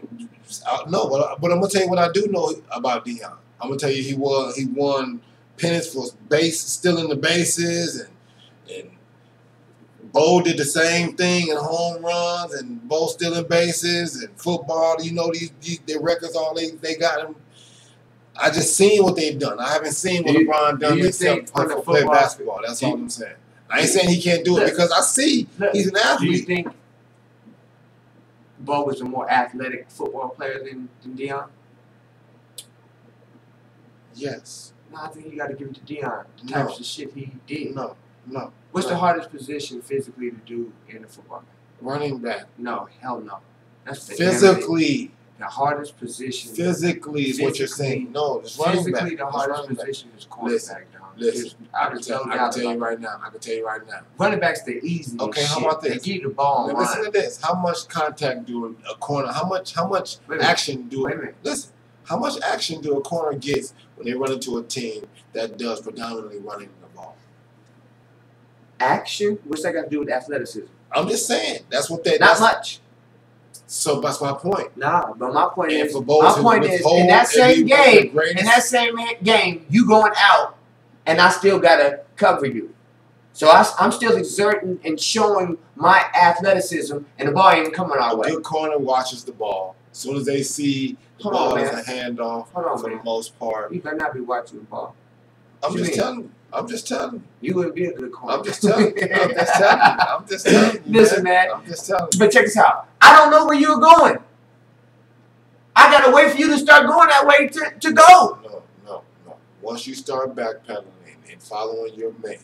Speaker 2: No, but I'm gonna tell you what I do know about Deion. I'm gonna tell you he won pennants for stealing the bases, and Bo did the same thing in home runs, and Bo stealing bases and football. You know these their records, all they got them. I just seen what they've done. I haven't seen what LeBron done except for play basketball. That's all I'm saying. I ain't saying he can't do it because I see he's an athlete.
Speaker 1: Do you think Bo was a more athletic football player than Deion?
Speaker 2: Yes.
Speaker 1: No, I think you got to give it to Deion. The types of shit he did.
Speaker 2: No.
Speaker 1: What's the hardest position physically to do in a football game?
Speaker 2: Running back.
Speaker 1: No, hell no. That's
Speaker 2: physically.
Speaker 1: The hardest position.
Speaker 2: Physically is what you're saying. No, it's running back.
Speaker 1: Physically, the hardest position is cornerback.
Speaker 2: Listen, I can tell you right now.
Speaker 1: Running back's the easiest.
Speaker 2: Okay, how about this?
Speaker 1: They give you the ball.
Speaker 2: Now, listen to this. How much contact do a corner? How much action do? Listen. How much action do a corner get when they run into a team that does predominantly running the ball?
Speaker 1: Action? What's that got to do with athleticism?
Speaker 2: I'm just saying. That's what they.
Speaker 1: Not much.
Speaker 2: So that's my point.
Speaker 1: Nah, but my point is, in
Speaker 2: that
Speaker 1: same game, you going out, and I still gotta cover you. So I'm still exerting and showing my athleticism, and the ball ain't coming our way.
Speaker 2: A good corner watches the ball. As soon as they see the ball is a handoff, for the most part.
Speaker 1: You better not be watching the ball.
Speaker 2: I'm just telling you.
Speaker 1: You wouldn't be a good corner.
Speaker 2: I'm just telling you. I'm just telling you.
Speaker 1: Listen, man.
Speaker 2: I'm just telling you.
Speaker 1: But check this out. I don't know where you're going. I gotta wait for you to start going that way to go.
Speaker 2: No. Once you start backpedaling and following your man,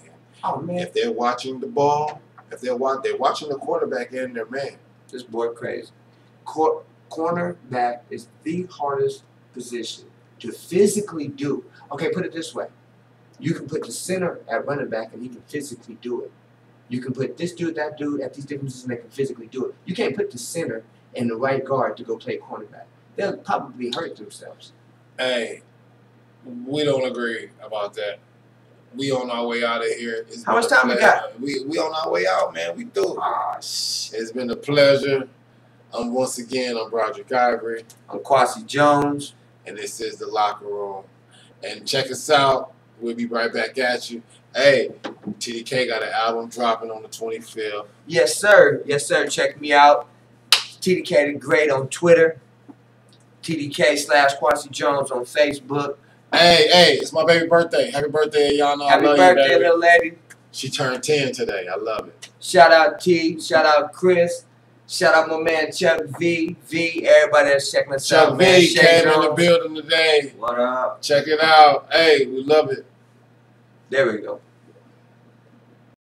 Speaker 2: if they're watching the ball, they're watching the quarterback and their man.
Speaker 1: This boy crazy. Cornerback is the hardest position to physically do. Okay, put it this way. You can put the center at running back and he can physically do it. You can put this dude, that dude at these different positions and they can physically do it. You can't put the center and the right guard to go play cornerback. They'll probably hurt themselves.
Speaker 2: Hey, we don't agree about that. We on our way out of here.
Speaker 1: How much time we got?
Speaker 2: We on our way out, man. We through.
Speaker 1: Ah, shit.
Speaker 2: It's been a pleasure. I'm Broderick Ivory.
Speaker 1: I'm Kwasi Jones.
Speaker 2: And this is The Locker Room. And check us out. We'll be right back at you. Hey, TDK got an album dropping on the 25th.
Speaker 1: Yes, sir. Yes, sir. Check me out. TDK the Great on Twitter. TDK/Kwasi Jones on Facebook.
Speaker 2: Hey, it's my baby birthday. Happy birthday, y'all know
Speaker 1: Happy
Speaker 2: I love
Speaker 1: birthday,
Speaker 2: you, baby.
Speaker 1: little lady.
Speaker 2: She turned 10 today. I love it.
Speaker 1: Shout out T. Shout out Chris. Shout out my man Chuck V. Everybody that's checking us out.
Speaker 2: Chuck V came in the building today.
Speaker 1: What up?
Speaker 2: Check it out. Hey, we love it.
Speaker 1: There we go.